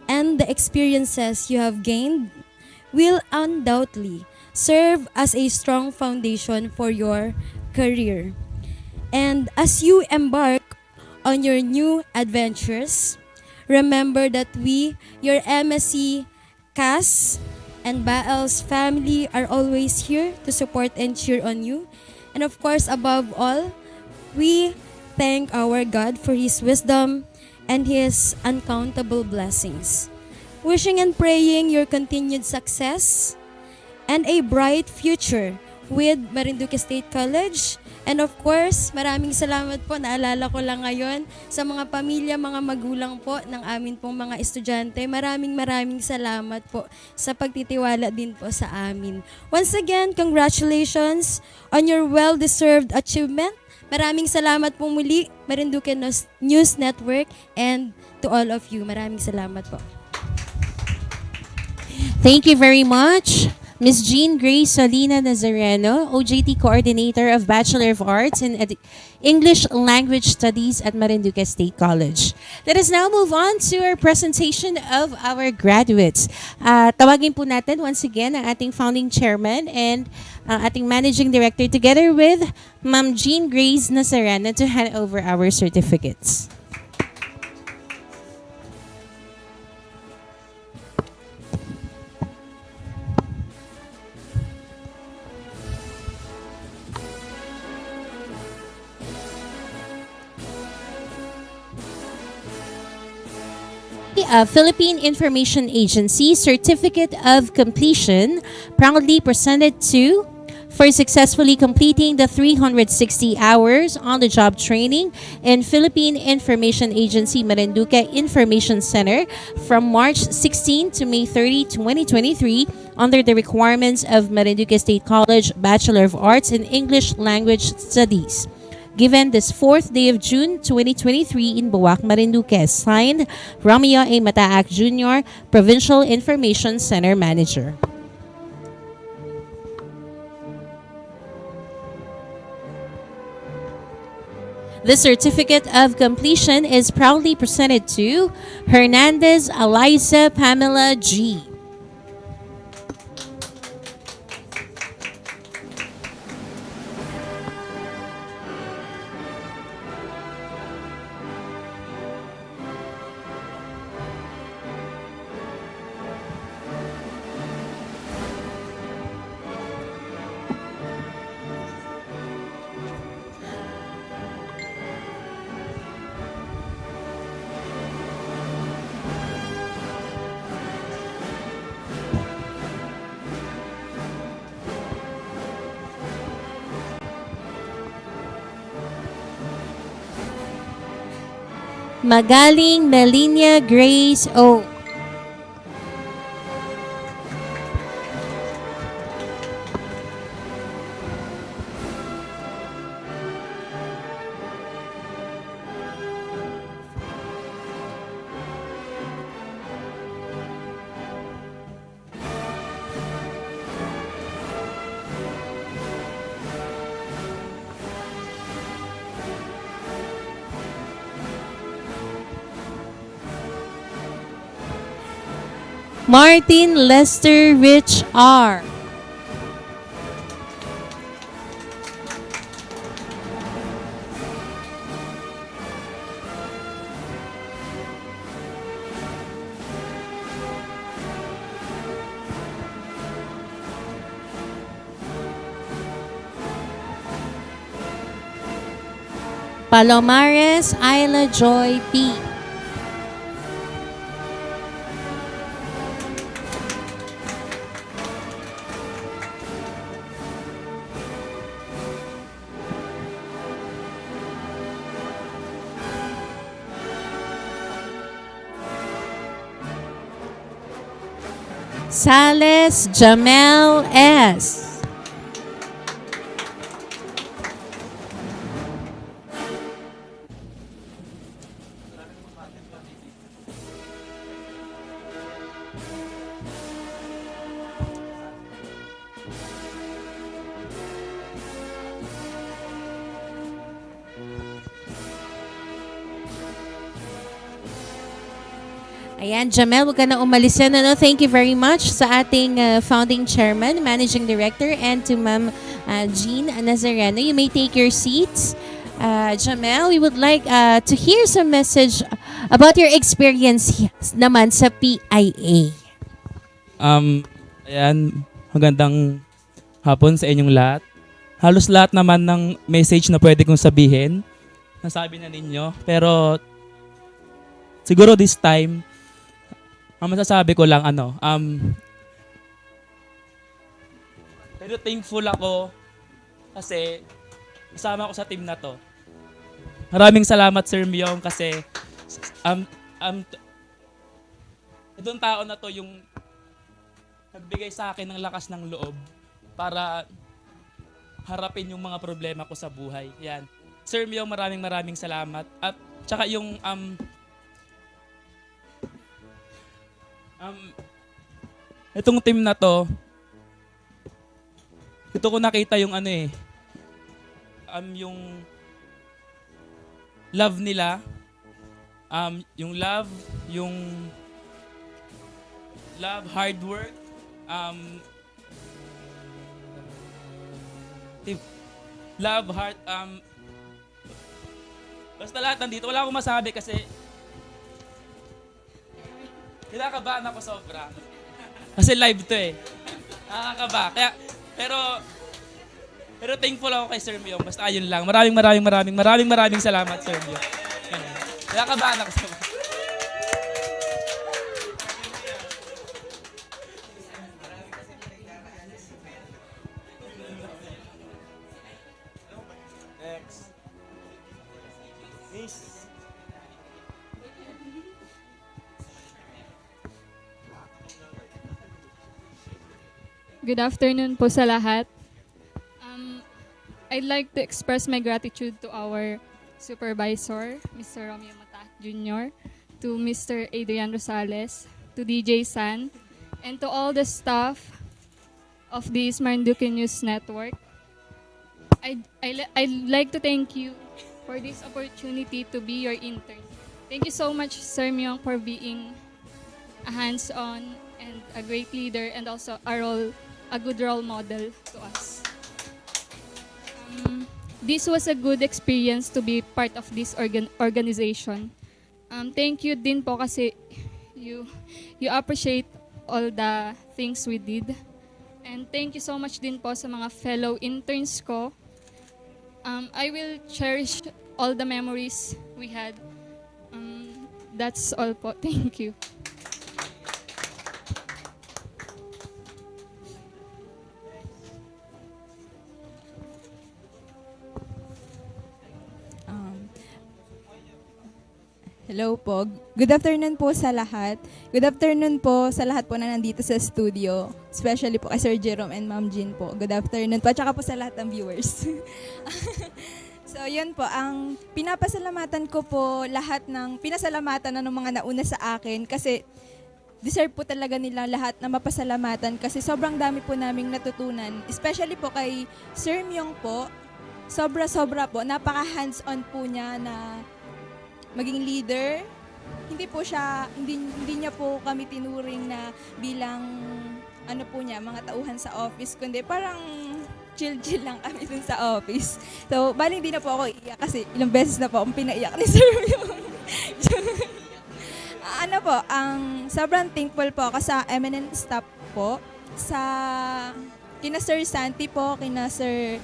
and the experiences you have gained will undoubtedly serve as a strong foundation for your career. And as you embark on your new adventures, remember that we, your MSc, CAS, and BAELS family are always here to support and cheer on you. And of course, above all, we thank our God for His wisdom and His uncountable blessings. Wishing and praying your continued success and a bright future with Marinduque State College. And of course, maraming salamat po, naalala ko lang ngayon sa mga pamilya, mga magulang po ng amin pong mga estudyante. Maraming salamat po sa pagtitiwala din po sa amin. Once again, congratulations on your well-deserved achievement. Maraming salamat po muli, Marinduque News Network, and to all of you. Maraming salamat po. Thank you very much, Ms. Jean Grace Solina Nazareno, OJT Coordinator of Bachelor of Arts in English Language Studies at Marinduque State College. Let us now move on to our presentation of our graduates. Tawagin po natin once again ang ating founding chairman and ating managing director together with Ma'am Jean Grace Nazareno to hand over our certificates. Philippine Information Agency Certificate of Completion proudly presented to for successfully completing the 360 hours on-the-job training in Philippine Information Agency Marinduque Information Center from March 16 to May 30, 2023 under the requirements of Marinduque State College Bachelor of Arts in English Language Studies. Given this 4th day of June 2023 in Buwak, Marinduque. Signed, Romeo A. Mataak Jr., Provincial Information Center Manager. The certificate of completion is proudly presented to Hernandez Eliza Pamela G. Magaling Melinia Grace O. Martin Lester Rich R. Palomares Isla Joy P. Sales Jamel S. Ayan, Jamel, huwag ka na umalis yan. Ano? Thank you very much sa ating founding chairman, managing director, and to Ma'am Jean Nazareno. You may take your seats. Jamel, we would like to hear some message about your experience naman sa PIA. Ayan, magandang hapon sa inyong lahat. Halos lahat naman ng message na pwede kong sabihin, nasabi na ninyo. Pero siguro this time, ang masasabi ko lang pero thankful ako kasi kasama ko sa team na to. Maraming salamat Sir Myong kasi itong tao na to yung nagbigay sa akin ng lakas ng loob para harapin yung mga problema ko sa buhay. Yan. Sir Myong, maraming salamat. At tsaka yung itong team na to, ito ko nakita yung yung love nila, yung hard work, basta lahat nandito. Wala akong masabi kasi kinakabahan ako sobra. Kasi live to eh. Nakakaba. Kaya, pero thankful ako kay Sir Myong. Basta ayun lang. Maraming salamat, Sir Myong. Kinakabahan ako sobra. Next. Miss. Good afternoon po sa lahat. I'd like to express my gratitude to our supervisor, Mr. Romeo Mata Jr., to Mr. Adrian Rosales, to DJ San, and to all the staff of the Marinduque News Network. I'd like to thank you for this opportunity to be your intern. Thank you so much, Sir Myong, for being a hands-on and a great leader and also a good role model to us. This was a good experience to be part of this organization. Thank you din po kasi you appreciate all the things we did. And thank you so much din po sa mga fellow interns ko. I will cherish all the memories we had. That's all po. Thank you. Hello po. Good afternoon po sa lahat. Good afternoon po sa lahat po na nandito sa studio. Especially po kay Sir Jerome and Ma'am Jean po. Good afternoon po. At saka po sa lahat ng viewers. So, yun po. Ang pinapasalamatan ko po lahat ng pinasalamatan ng mga nauna sa akin kasi deserve po talaga nila lahat na mapasalamatan kasi sobrang dami po naming natutunan. Especially po kay Sir Myong po. Sobra-sobra po. Napaka-hands-on po niya na maging leader. Hindi niya po kami tinuring na bilang ano po niya, mga tauhan sa office, kundi parang chill-chill lang kami dun sa office. So, bali hindi na po ako iiyak kasi ilang beses na po akong pinaiyak ni Sir yung ano po, ang sobrang thankful po ako sa eminent staff po, sa kina Sir Santi po, kina Sir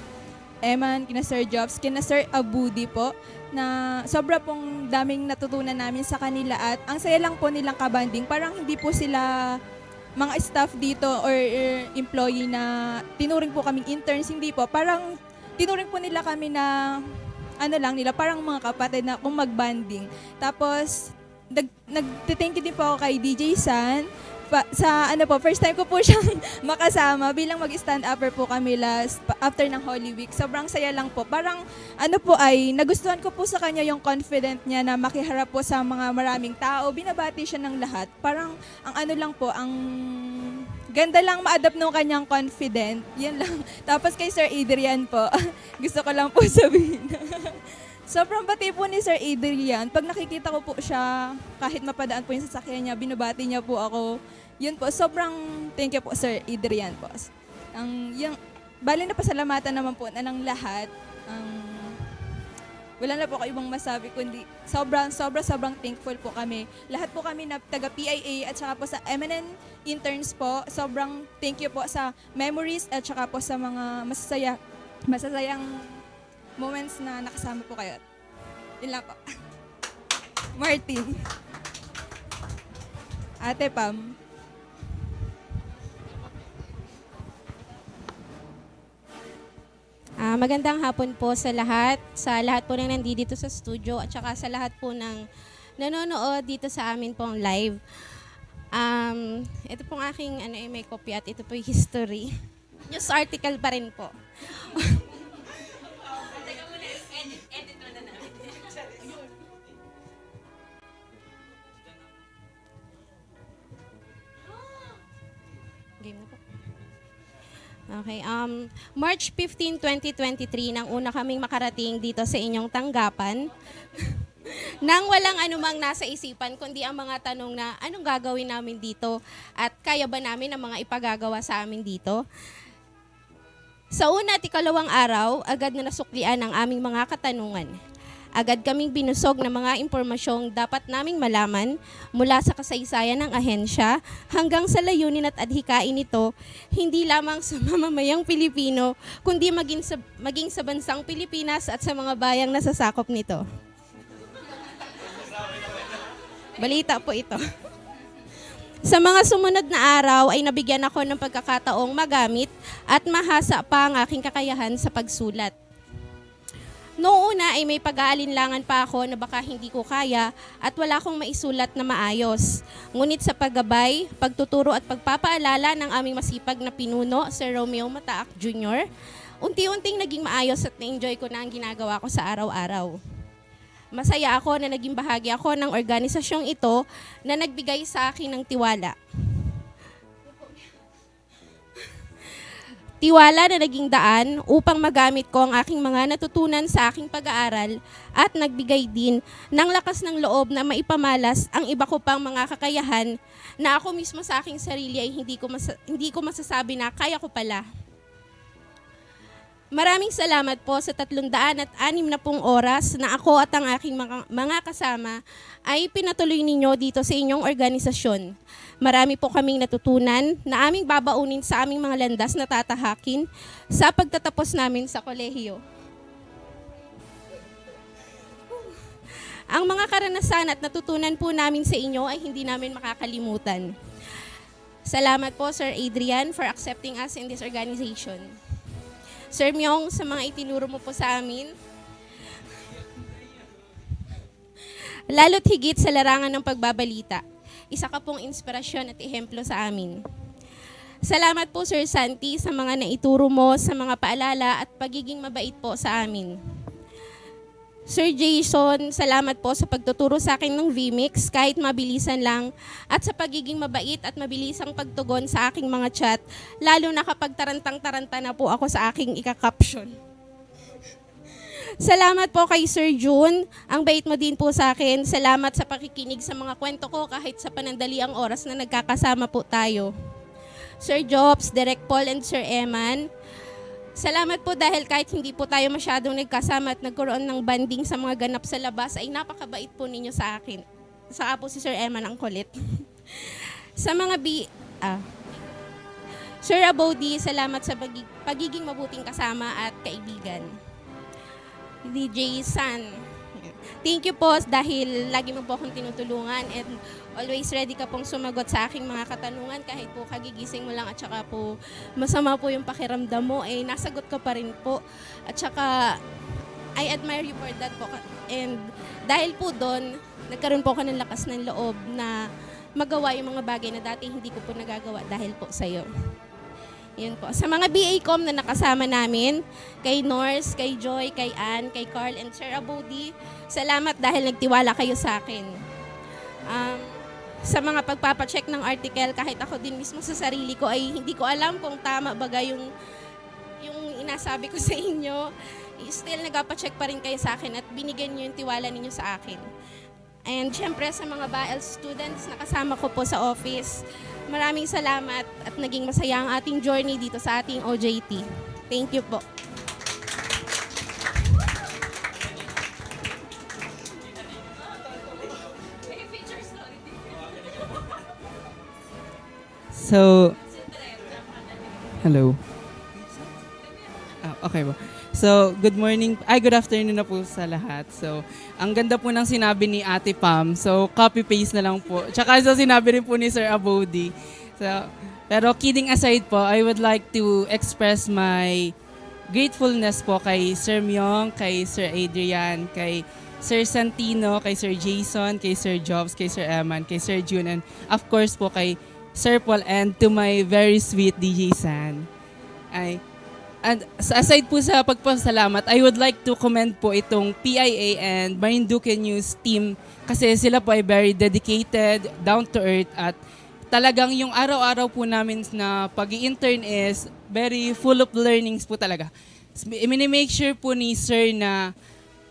Eman, kina Sir Jobs, kina Sir Abudi po, na sobra pong daming natutunan namin sa kanila at ang saya lang po nilang kabanding. Parang hindi po sila mga staff dito or employee na tinuring po kaming interns, hindi po. Parang tinuring po nila kami na ano lang nila, parang mga kapatid na kung magbanding. Tapos, nag-thank you din po ako kay DJ San sa ano po, first time ko po siyang makasama bilang mag-stand upper po kami last after ng Holy Week. Sobrang saya lang po. Parang ano po ay nagustuhan ko po sa kanya yung confident niya na makiharap po sa mga maraming tao. Binabati siya ng lahat. Parang ang ano lang po, ang ganda lang ma-adapt nung kanyang confident. Yan lang. Tapos kay Sir Adrian po, gusto ko lang po sabihin. Sobrang bati po ni Sir Adrian. Pag nakikita ko po siya, kahit mapadaan po yung sasakyan niya, binabati niya po ako. Yun po, sobrang thank you po Sir Adrian po. Bali na pasalamatan naman po na ng lahat. Wala na po ako ibang masabi, kundi sobrang thankful po kami. Lahat po kami na taga-PIA at saka po sa eminent interns po, sobrang thank you po sa memories at saka po sa mga masasayang moments na nakasama po kayo. Yun lang po. Martin. Ate Pam. Magandang hapon po sa lahat po na nandito sa studio at saka sa lahat po ng nanonood dito sa amin pong live. Ito pong aking may copy at ito po yung history. News article pa rin po. Game na po. Okay, March 15, 2023 nang una kaming makarating dito sa inyong tanggapan. Nang walang anumang nasa isipan kundi ang mga tanong na anong gagawin namin dito at kaya ba namin ang mga ipagagawa sa amin dito. Sa una at ikalawang araw, agad na nasuklian ang aming mga katanungan. Agad kaming binusog ng mga impormasyong dapat naming malaman mula sa kasaysayan ng ahensya hanggang sa layunin at adhikain nito, hindi lamang sa mamamayang Pilipino, kundi maging sa bansang Pilipinas at sa mga bayang nasasakop nito. Balita po ito. Sa mga sumunod na araw ay nabigyan ako ng pagkakataong magamit at mahasa pa ang aking kakayahan sa pagsulat. Noong una ay may pag-aalinlangan pa ako na baka hindi ko kaya at wala akong maisulat na maayos. Ngunit sa paggabay, pagtuturo at pagpapaalala ng aming masipag na pinuno, Sir Romeo Mataak Jr., unti-unting naging maayos at na-enjoy ko na ang ginagawa ko sa araw-araw. Masaya ako na naging bahagi ako ng organisasyong ito na nagbigay sa akin ng tiwala. Tiwala na naging daan upang magamit ko ang aking mga natutunan sa aking pag-aaral at nagbigay din ng lakas ng loob na maipamalas ang iba ko pang mga kakayahan na ako mismo sa aking sarili ay hindi ko masasabi na kaya ko pala. Maraming salamat po sa 360 oras na ako at ang aking mga kasama ay pinatuloy ninyo dito sa inyong organisasyon. Marami po kaming natutunan na aming babaunin sa aming mga landas na tatahakin sa pagtatapos namin sa kolehiyo. Ang mga karanasan at natutunan po namin sa inyo ay hindi namin makakalimutan. Salamat po, Sir Adrian, for accepting us in this organization. Sir Myong, sa mga itinuro mo po sa amin, lalo't higit sa larangan ng pagbabalita, isa ka pong inspirasyon at ehemplo sa amin. Salamat po, Sir Santi, sa mga naituro mo, sa mga paalala at pagiging mabait po sa amin. Sir Jason, salamat po sa pagtuturo sa akin ng VMix kahit mabilisan lang at sa pagiging mabait at mabilisang pagtugon sa aking mga chat, lalo na kapag tarantang-taranta na po ako sa aking ika-caption. Salamat po kay Sir June, ang bait mo din po sa akin. Salamat sa pakikinig sa mga kwento ko kahit sa panandaliang oras na nagkakasama po tayo. Sir Jobs, Direk Paul and Sir Eman, salamat po dahil kahit hindi po tayo masyadong nagkasama at nagkaroon ng banding sa mga ganap sa labas, ay napakabait po ninyo sa akin. Saka po si Sir Eman ang kulit. Sa mga Sir Abodi, salamat sa pagiging mabuting kasama at kaibigan. DJ San, thank you po dahil lagi mo po akong tinutulungan and always ready ka pong sumagot sa aking mga katanungan kahit po kagigising mo lang at saka po masama po yung pakiramdam mo, eh nasagot ka pa rin po. At saka I admire you for that po. And dahil po doon, nagkaroon po ako ng lakas ng loob na magawa yung mga bagay na dati hindi ko po nagagawa dahil po sa'yo. Yun po. Sa mga BA-Com na nakasama namin, kay Norse, kay Joy, kay Ann, kay Carl, and Sir Abodi, salamat dahil nagtiwala kayo sa akin. Sa mga pagpapacheck ng article, kahit ako din mismo sa sarili ko ay hindi ko alam kung tama baga yung inasabi ko sa inyo, still nagpapacheck pa rin kayo sa akin at binigyan niyo yung tiwala ninyo sa akin. And syempre sa mga BAL students na kasama ko po sa office, maraming salamat at naging masaya ang ating journey dito sa ating OJT. Thank you po. So, hello. Okay po. So, good afternoon na po sa lahat. So, ang ganda po ng sinabi ni Ate Pam. So, copy-paste na lang po. Tsaka sa sinabi rin po ni Sir Abodi. So, pero kidding aside po, I would like to express my gratefulness po kay Sir Myong, kay Sir Adrian, kay Sir Santino, kay Sir Jason, kay Sir Jobs, kay Sir Eman, kay Sir June, and of course po kay Sir Paul and to my very sweet DJ San. And aside po sa pagpasalamat, I would like to commend po itong PIA and Marinduque News team kasi sila po ay very dedicated, down to earth at talagang yung araw-araw po namin na pag-i-intern is very full of learnings po talaga. I-make sure po ni Sir na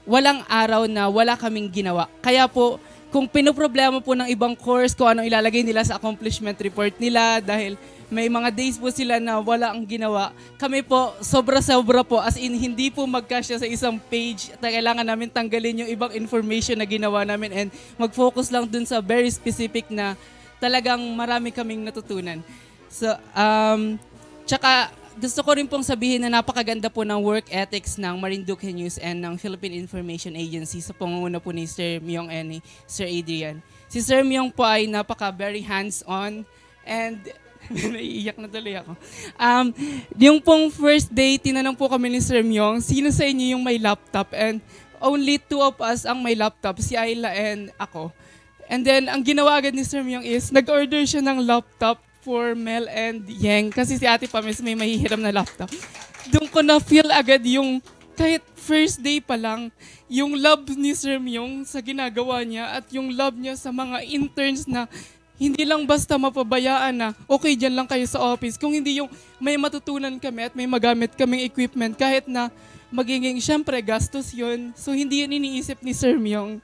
walang araw na wala kaming ginawa. Kaya po, kung pinoproblema po ng ibang course kung anong ilalagay nila sa accomplishment report nila dahil may mga days po sila na wala ang ginawa. Kami po, sobra-sobra po. As in, hindi po magkasya sa isang page. Kailangan namin tanggalin yung ibang information na ginawa namin and mag-focus lang dun sa very specific na talagang marami kaming natutunan. So, tsaka gusto ko rin pong sabihin na napakaganda po ng work ethics ng Marinduque News and ng Philippine Information Agency sa pangunguna po ni Sir Myong and ni Sir Adrian. Si Sir Myong po ay very hands-on and naiiyak na tuloy ako. Yung pong first day, tinanong po kami ni Sir Myong, sino sa inyo yung may laptop? And only 2 of us ang may laptop, si Ayla and ako. And then, ang ginawa agad ni Sir Myong is, nag-order siya ng laptop for Mel and Yeng kasi si Ate Pamis may mahihiram na laptop. Doon ko na-feel agad yung, kahit first day pa lang, yung love ni Sir Myong sa ginagawa niya at yung love niya sa mga interns na hindi lang basta mapabayaan na, okay, dyan lang kayo sa office. Kung hindi yung may matutunan kami at may magamit kaming equipment, kahit na magiging, syempre, gastos yun. So, hindi yun iniisip ni Sir Myong.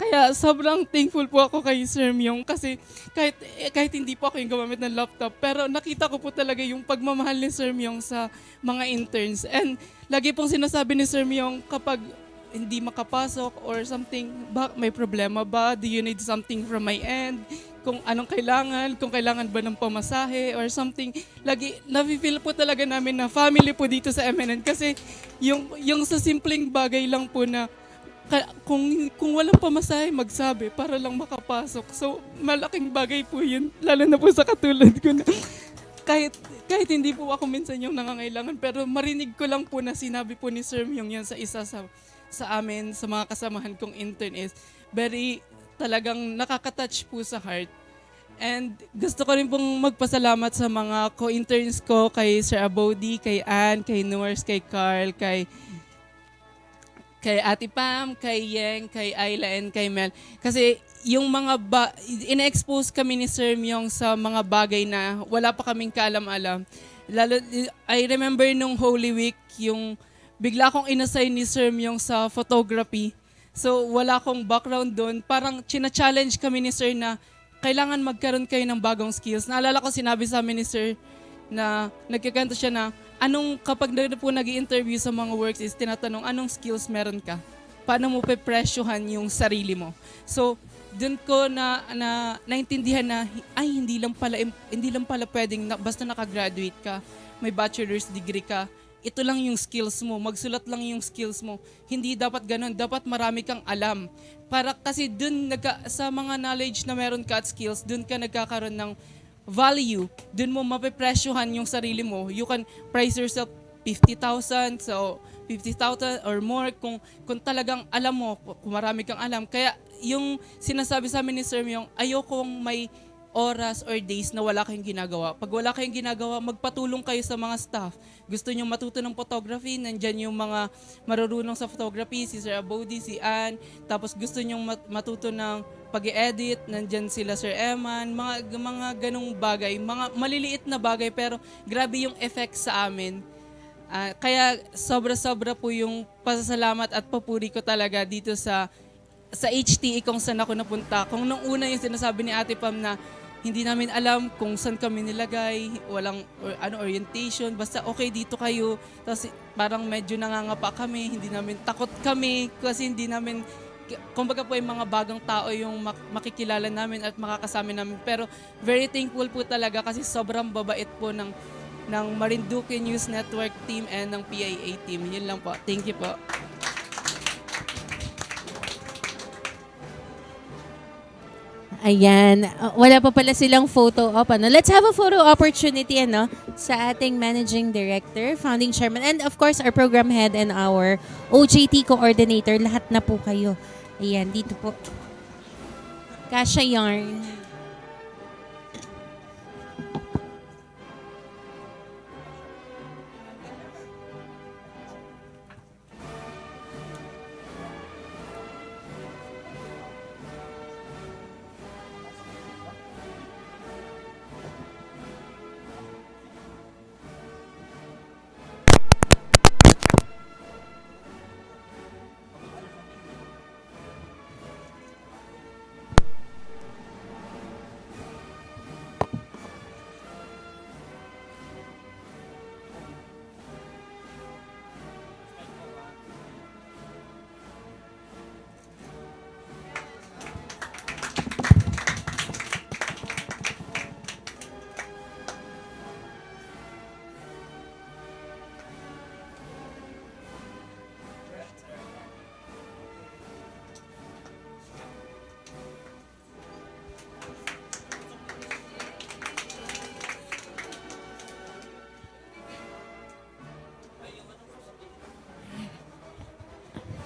Kaya sobrang thankful po ako kay Sir Myong kasi kahit hindi po ako yung gumamit ng laptop, pero nakita ko po talaga yung pagmamahal ni Sir Myong sa mga interns. And lagi pong sinasabi ni Sir Myong kapag hindi makapasok or something, may problema ba? Do you need something from my end? Kung anong kailangan, kung kailangan ba ng pamasahe or something. Lagi, nafe-feel po talaga namin na family po dito sa MNN kasi yung sa simpleng bagay lang po na kung walang pamasahe, magsabi para lang makapasok. So, malaking bagay po yun, lalo na po sa katulad ko na kahit hindi po ako minsan yung nangangailangan, pero marinig ko lang po na sinabi po ni Sir Myong yan sa isa sa amin, sa mga kasamahan kong intern is very talagang nakaka-touch po sa heart. And gusto ko rin pong magpasalamat sa mga co-interns ko, kay Sir Abodi, kay Ann, kay Nurs, kay Carl, kay Ate Pam, kay Yeng, kay Ayla, and kay Mel. Kasi yung mga ina-expose kami ni Sir Myong sa mga bagay na wala pa kaming kaalam-alam. Lalo, I remember nung Holy Week, yung bigla akong inassign ni Sir Myong sa photography. So wala akong background doon. Parang china-challenge kami ni Sir na kailangan magkaroon kayo ng bagong skills. Naalala ko sinabi sa amin ni Sir na nagkikwento siya na kapag po nag-i-interview sa mga works is tinatanong anong skills meron ka? Paano mo pepresyohan yung sarili mo? So doon ko naintindihan na hindi lang pala pwedeng basta nakagraduate ka, may bachelor's degree ka, ito lang yung skills mo, magsulat lang yung skills mo. Hindi dapat ganun, dapat marami kang alam. Para kasi dun sa mga knowledge na meron ka at skills, dun ka nagkakaroon ng value. Dun mo mapepresyohan yung sarili mo. You can price yourself 50,000, so 50,000 or more kung talagang alam mo, kung marami kang alam. Kaya yung sinasabi sa amin ni Sir Myong, ayokong may oras or days na wala kayong ginagawa. Pag wala kayong ginagawa, magpatulong kayo sa mga staff. Gusto nyo matuto ng photography, nandyan yung mga marurunong sa photography, si Sir Abodi, si Ann. Tapos gusto nyo matuto ng pag-edit, nandyan sila Sir Eman. Mga ganong bagay, mga maliliit na bagay, pero grabe yung effect sa amin. Kaya sobra-sobra po yung pasasalamat at papuri ko talaga dito sa HTE kung saan ako napunta. Kung nung una yung sinasabi ni Ate Pam na hindi namin alam kung saan kami nilagay, walang orientation, basta okay dito kayo. Tapos parang medyo nangangapa kami, hindi namin takot kami kasi hindi namin, kumbaga po yung mga bagong tao yung makikilala namin at makakasama namin. Pero very thankful po talaga kasi sobrang babait po ng Marinduque News Network team and ng PIA team. Yun lang po. Thank you po. Ayan. Wala pa pala silang photo op. Let's have a photo opportunity sa ating Managing Director, Founding Chairman, and of course, our Program Head and our OJT Coordinator. Lahat na po kayo. Ayan, dito po. Kasha Yarn.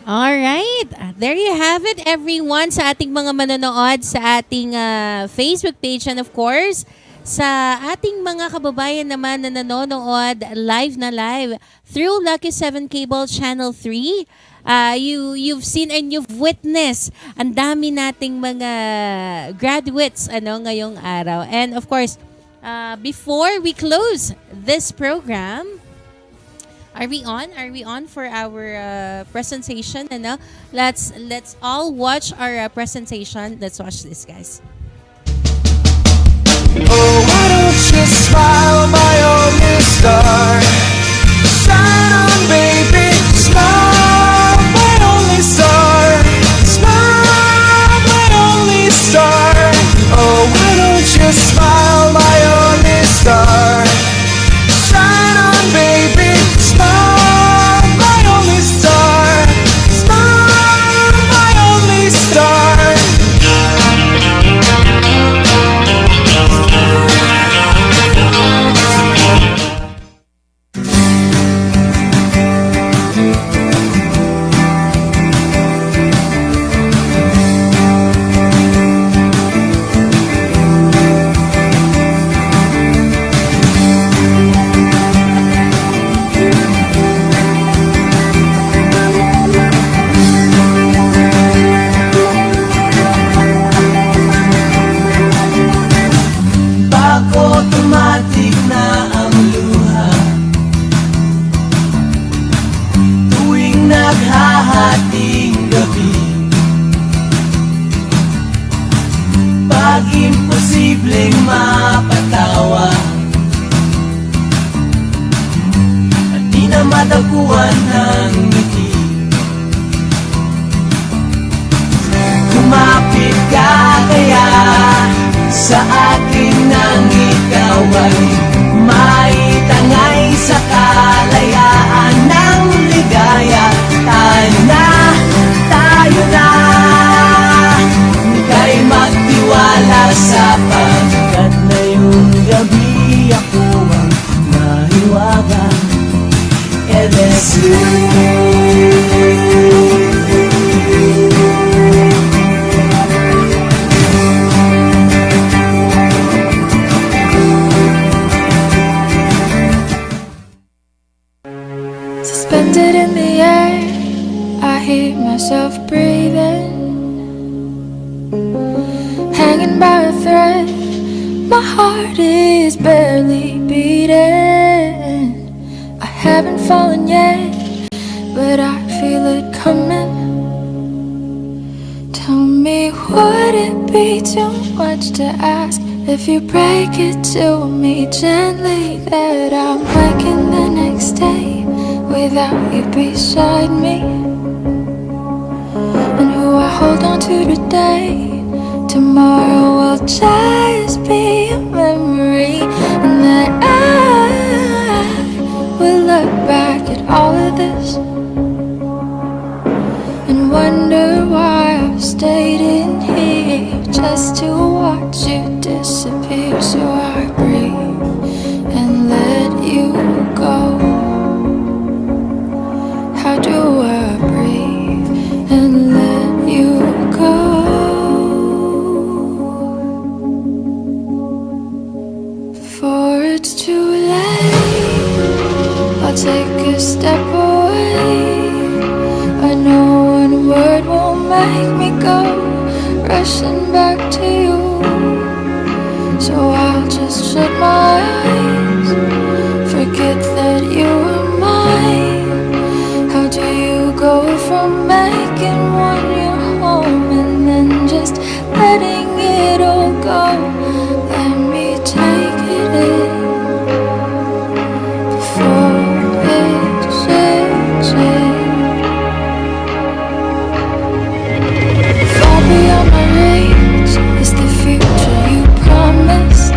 Alright, there you have it everyone sa ating mga manonood sa ating Facebook page and of course Sa ating mga kababayan naman na nanonood live na live through Lucky 7 Cable Channel 3, you've seen and you've witnessed ang dami nating mga graduates ngayong araw. And of course, before we close this program, are we on? Are we on for our presentation? Let's all watch our presentation. Let's watch this, guys. Oh, why don't you smile, my only star? Shine on, baby, smile, my only star. Smile, my only star. Oh, why don't you smile, my only star? Shine on, baby, smile, my only star. Smile, my only star. Automatic na ang luha tuwing naghahating gabi. Pag imposibleng mapatawa at di na madapuan ng ngiti, kumapit ka kaya sa akin nang ikaw ay maitangay sa kalayaan ng ligaya. Tayo na, kay magtiwala sapagkat ngayong gabi ako ang mahiwaga. LSU. Suspended in the air, I hear myself breathing, hanging by a thread. My heart is barely beating. I haven't fallen yet, but I feel it coming. Tell me, would it be too much to ask if you break it to me gently that I'm waking the next day without you beside me? And who I hold on to today, tomorrow will just be a memory. And that I will look back at all of this and wonder why I've stayed in here just to watch you disappear. So I breathe and let you go. How do I breathe and let you go? Before it's too late, I'll take a step away. I know one word won't make me go rushing back to you. So I'll just shut my eyes, forget that you were mine. How do you go from making one your home and then just letting it all go? Let me take it in before it changes. Far beyond my reach is the future you promised.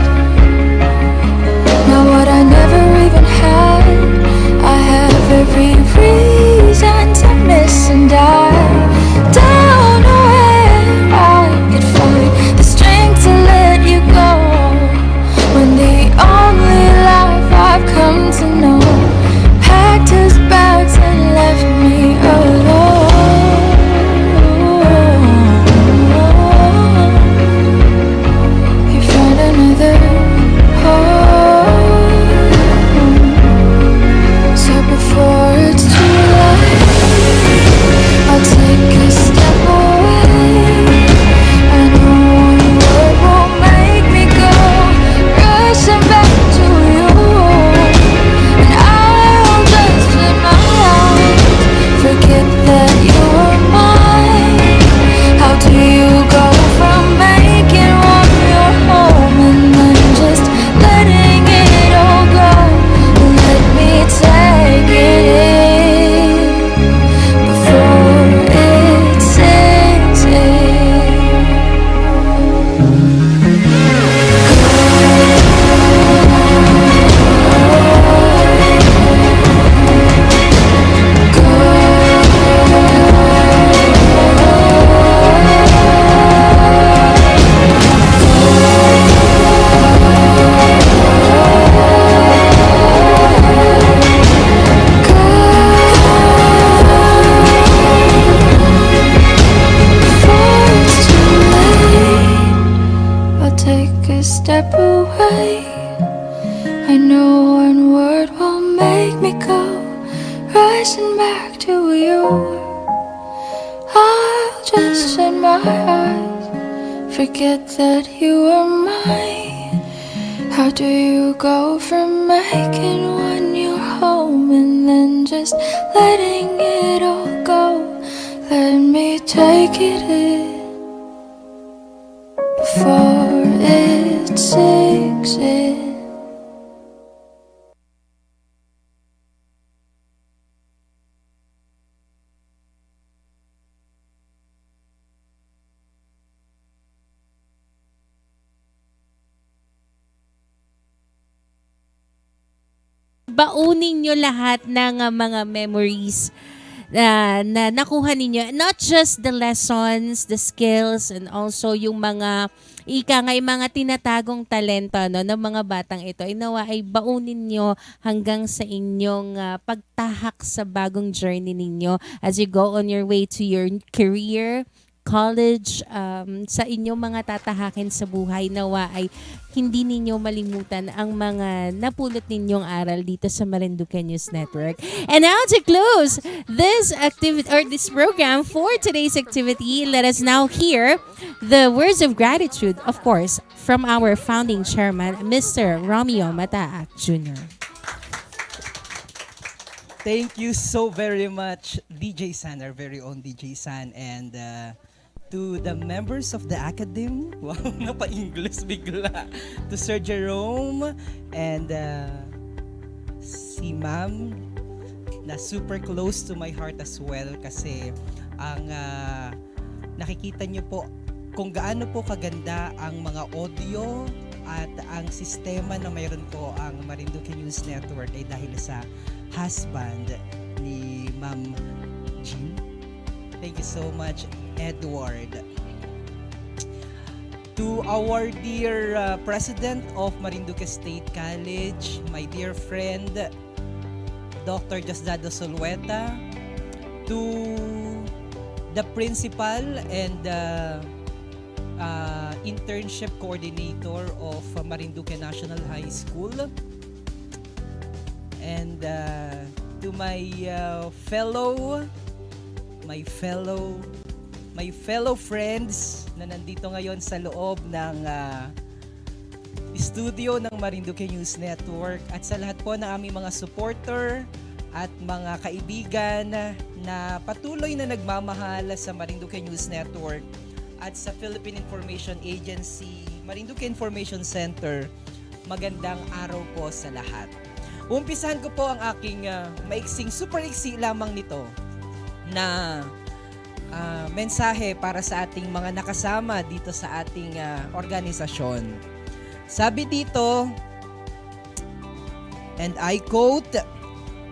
racing back to you. I'll just shut my eyes, forget that you were mine. How do you go from making one your home and then just letting it all go? Let me take it in before it sinks in. Baunin nyo lahat ng mga memories na nakuha ninyo. Not just the lessons, the skills, and also yung mga yung mga tinatagong talento ng mga batang ito. Inawa ay baunin nyo hanggang sa inyong pagtahak sa bagong journey ninyo as you go on your way to your career, college, sa inyong mga tatahakin sa buhay. Nawa ay hindi ninyo malimutan ang mga napulot ninyong aral dito sa Marinduque News Network. And now to close this activity or this program for today's activity, let us now hear the words of gratitude, of course, from our founding chairman, Mr. Romeo Mataak Jr. Thank you so very much, DJ San, our very own DJ San, and to the members of the Academy. Wow, napa-English bigla. To Sir Jerome and si Ma'am na super close to my heart as well kasi ang nakikita niyo po kung gaano po kaganda ang mga audio at ang sistema na mayroon po ang Marinduque News Network ay dahil sa husband ni Ma'am Jean. Thank you so much, Edward. To our dear President of Marinduque State College, my dear friend, Dr. Diosdado Solueta, to the principal and internship coordinator of Marinduque National High School, and to my fellow friends na nandito ngayon sa loob ng studio ng Marinduque News Network at sa lahat po ng aming mga supporter at mga kaibigan na patuloy na nagmamahal sa Marinduque News Network at sa Philippine Information Agency, Marinduque Information Center. Magandang araw po sa lahat. Umpisahan ko po ang aking super iksi lamang nito na mensahe para sa ating mga nakasama dito sa ating organisasyon. Sabi dito, and I quote,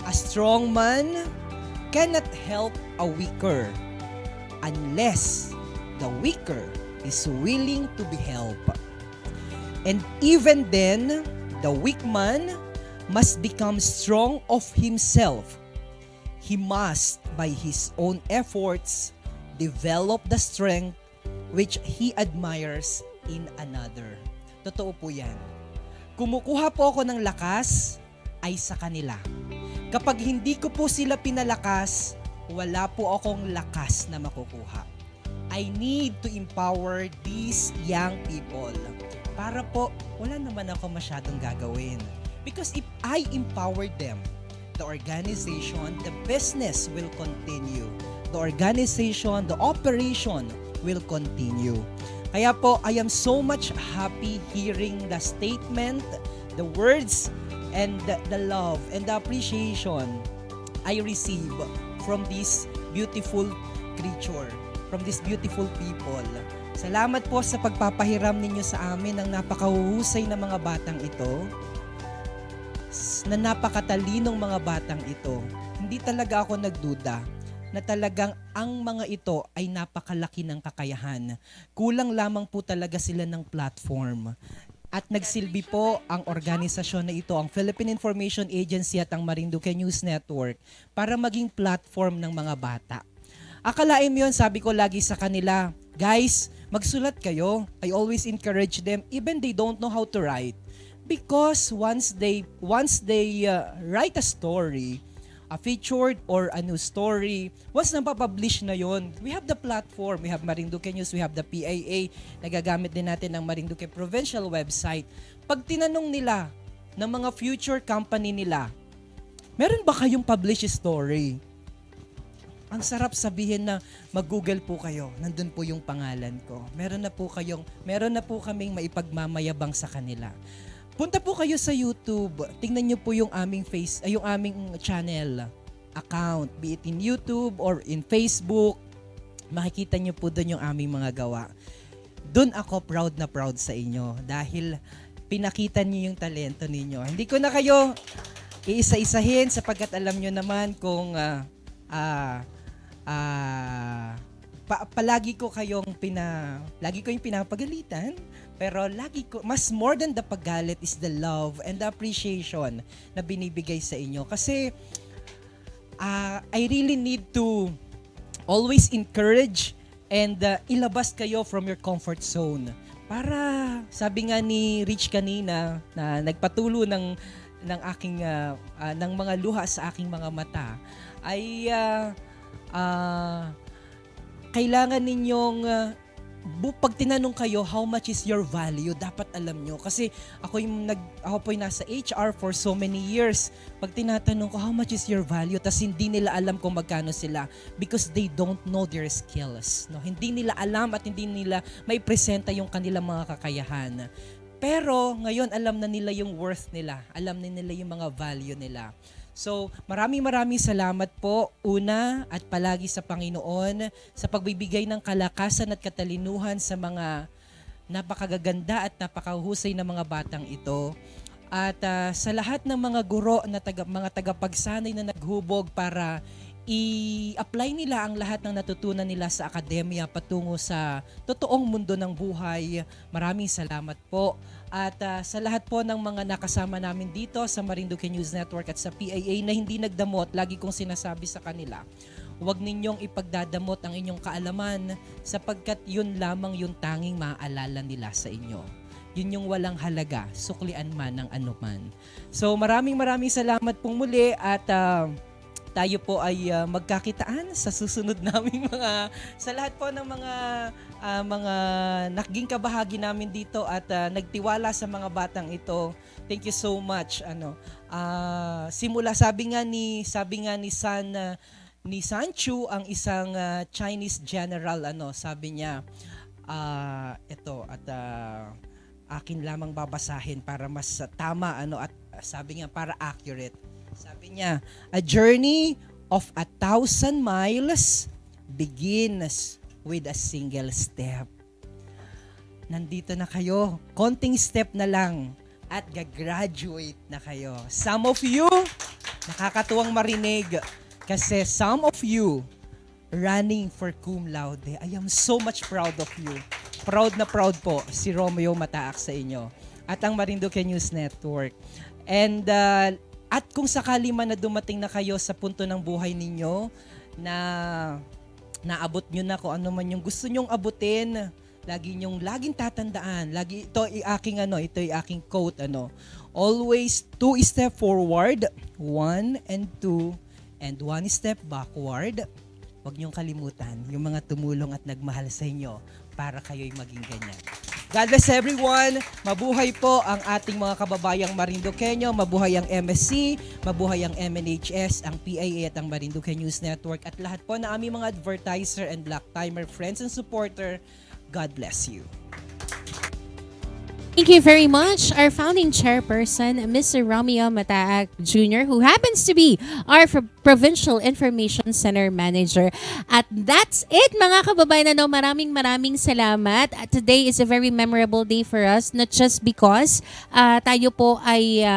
"A strong man cannot help a weaker unless the weaker is willing to be helped. And even then, the weak man must become strong of himself. He must, by his own efforts, develop the strength which he admires in another." Totoo po yan. Kumukuha po ako ng lakas ay sa kanila. Kapag hindi ko po sila pinalakas, wala po akong lakas na makukuha. I need to empower these young people. Para po, wala naman ako masyadong gagawin. Because if I empower them, the organization, the business will continue. The organization, the operation will continue. Kaya po, I am so much happy hearing the statement, the words, and the love and the appreciation I receive from this beautiful creature, from these beautiful people. Salamat po sa pagpapahiram ninyo sa amin ng napakahuhusay na mga batang ito, na napakatalinong mga batang ito. Hindi talaga ako nagduda na talagang ang mga ito ay napakalaki ng kakayahan. Kulang lamang po talaga sila ng platform. At nagsilbi po ang organisasyon na ito, ang Philippine Information Agency at ang Marinduque News Network, para maging platform ng mga bata. Akalain mo yun, sabi ko lagi sa kanila, guys, magsulat kayo. I always encourage them, even they don't know how to write. Because once they write a story, a featured or a news story, once napapublish na yon, we have the platform, we have Marinduque News, we have the PIA, nagagamit din natin ng Marinduque Provincial website. Pag tinanong nila ng mga future company nila, meron ba kayong published story? Ang sarap sabihin na mag-Google po kayo, nandun po yung pangalan ko. Meron na po kaming maipagmamayabang sa kanila. Punta po kayo sa YouTube, tingnan niyo po yung aming channel, account, be it in YouTube or in Facebook. Makikita niyo po doon yung aming mga gawa. Doon ako proud na proud sa inyo dahil pinakita niyo yung talento ninyo. Hindi ko na kayo iisa-isahin sapagkat alam niyo naman kung palagi ko yung pinapagalitan, pero mas more than the paggalit is the love and the appreciation na binibigay sa inyo. Kasi I really need to always encourage and ilabas kayo from your comfort zone. Para, sabi nga ni Rich kanina na nagpatulo ng mga luha sa aking mga mata, ay kailangan ninyong pag tinanong kayo how much is your value, dapat alam nyo. Kasi ako po yung nasa HR for so many years. Pag tinatanong ko how much is your value, tas hindi nila alam kung magkano sila because they don't know their skills. No? Hindi nila alam at hindi nila may presenta yung kanilang mga kakayahan. Pero ngayon alam na nila yung worth nila. Alam na nila yung mga value nila. So, maraming salamat po una at palagi sa Panginoon sa pagbibigay ng kalakasan at katalinuhan sa mga napakagaganda at napakahusay na mga batang ito. At sa lahat ng mga guro na mga tagapagsanay na naghubog para i-apply nila ang lahat ng natutunan nila sa akademya patungo sa totoong mundo ng buhay. Maraming salamat po. At sa lahat po ng mga nakasama namin dito sa Marinduque News Network at sa PIA na hindi nagdamot, lagi kong sinasabi sa kanila, huwag ninyong ipagdadamot ang inyong kaalaman sapagkat yun lamang yung tanging maaalala nila sa inyo. Yun yung walang halaga, suklian man ng anuman. So maraming salamat pong muli at tayo po ay magkakitaan sa susunod naming sa lahat po ng mga naging kabahagi namin dito at nagtiwala sa mga batang ito. Thank you so much. Simula sabi nga ni Sun Chu, ang isang Chinese general, sabi niya akin lamang babasahin para mas tama at sabi niya para accurate. Sabi niya, a journey of 1,000 miles begins with a single step. Nandito na kayo. Konting step na lang at gagraduate na kayo. Some of you, nakakatuwang marinig kasi some of you running for cum laude. I am so much proud of you. Proud na proud po si Romeo Mataak sa inyo at ang Marinduque News Network. And at kung sakali man na dumating na kayo sa punto ng buhay ninyo na naabot nyo na kung ano man yung gusto nyong abutin, laging tatandaan. Ito ay aking quote, always 2 step forward, 1 and 2, and 1 step backward. Huwag nyong kalimutan yung mga tumulong at nagmahal sa inyo para kayo'y maging ganyan. God bless everyone. Mabuhay po ang ating mga kababayang Marinduqueño, mabuhay ang MSC, mabuhay ang MNHS, ang PIA at ang Marinduque News Network at lahat po na aming mga advertiser and Black Timer friends and supporter. God bless you. Thank you very much, our founding chairperson, Mr. Romeo Mataak Jr., who happens to be our Provincial Information Center Manager. At that's it, mga kababayan. Maraming salamat. Today is a very memorable day for us, not just because tayo po ay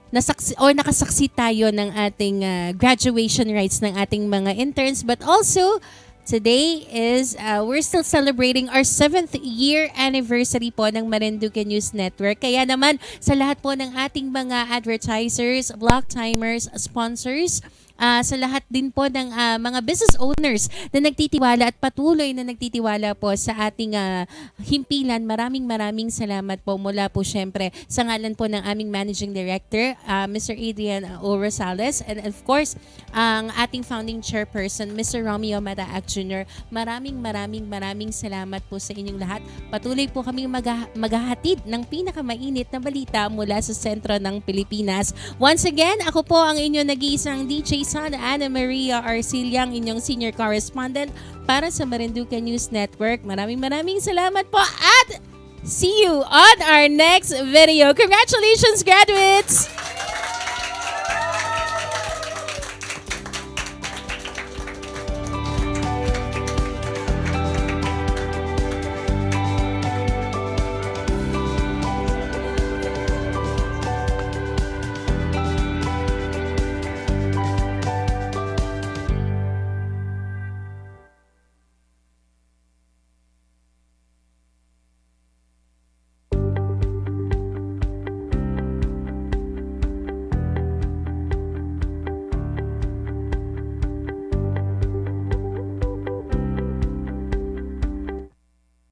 nakasaksi tayo ng ating graduation rites ng ating mga interns, but also today is, we're still celebrating our 7th year anniversary po ng Marinduque News Network. Kaya naman, sa lahat po ng ating mga advertisers, block timers, sponsors, sa lahat din po ng mga business owners na nagtitiwala at patuloy na nagtitiwala po sa ating himpilan. Maraming salamat po mula po syempre sa ngalan po ng aming Managing Director, Mr. Adrian O. Rosales, and of course, ang ating founding chairperson, Mr. Romeo Mataak Jr. Maraming salamat po sa inyong lahat. Patuloy po kaming maghahatid ng pinakamainit na balita mula sa sentro ng Pilipinas. Once again, ako po ang inyong nag-iisang DJ San, Ana Maria Arciliang, inyong senior correspondent para sa Marinduque News Network. Maraming salamat po at see you on our next video. Congratulations, graduates!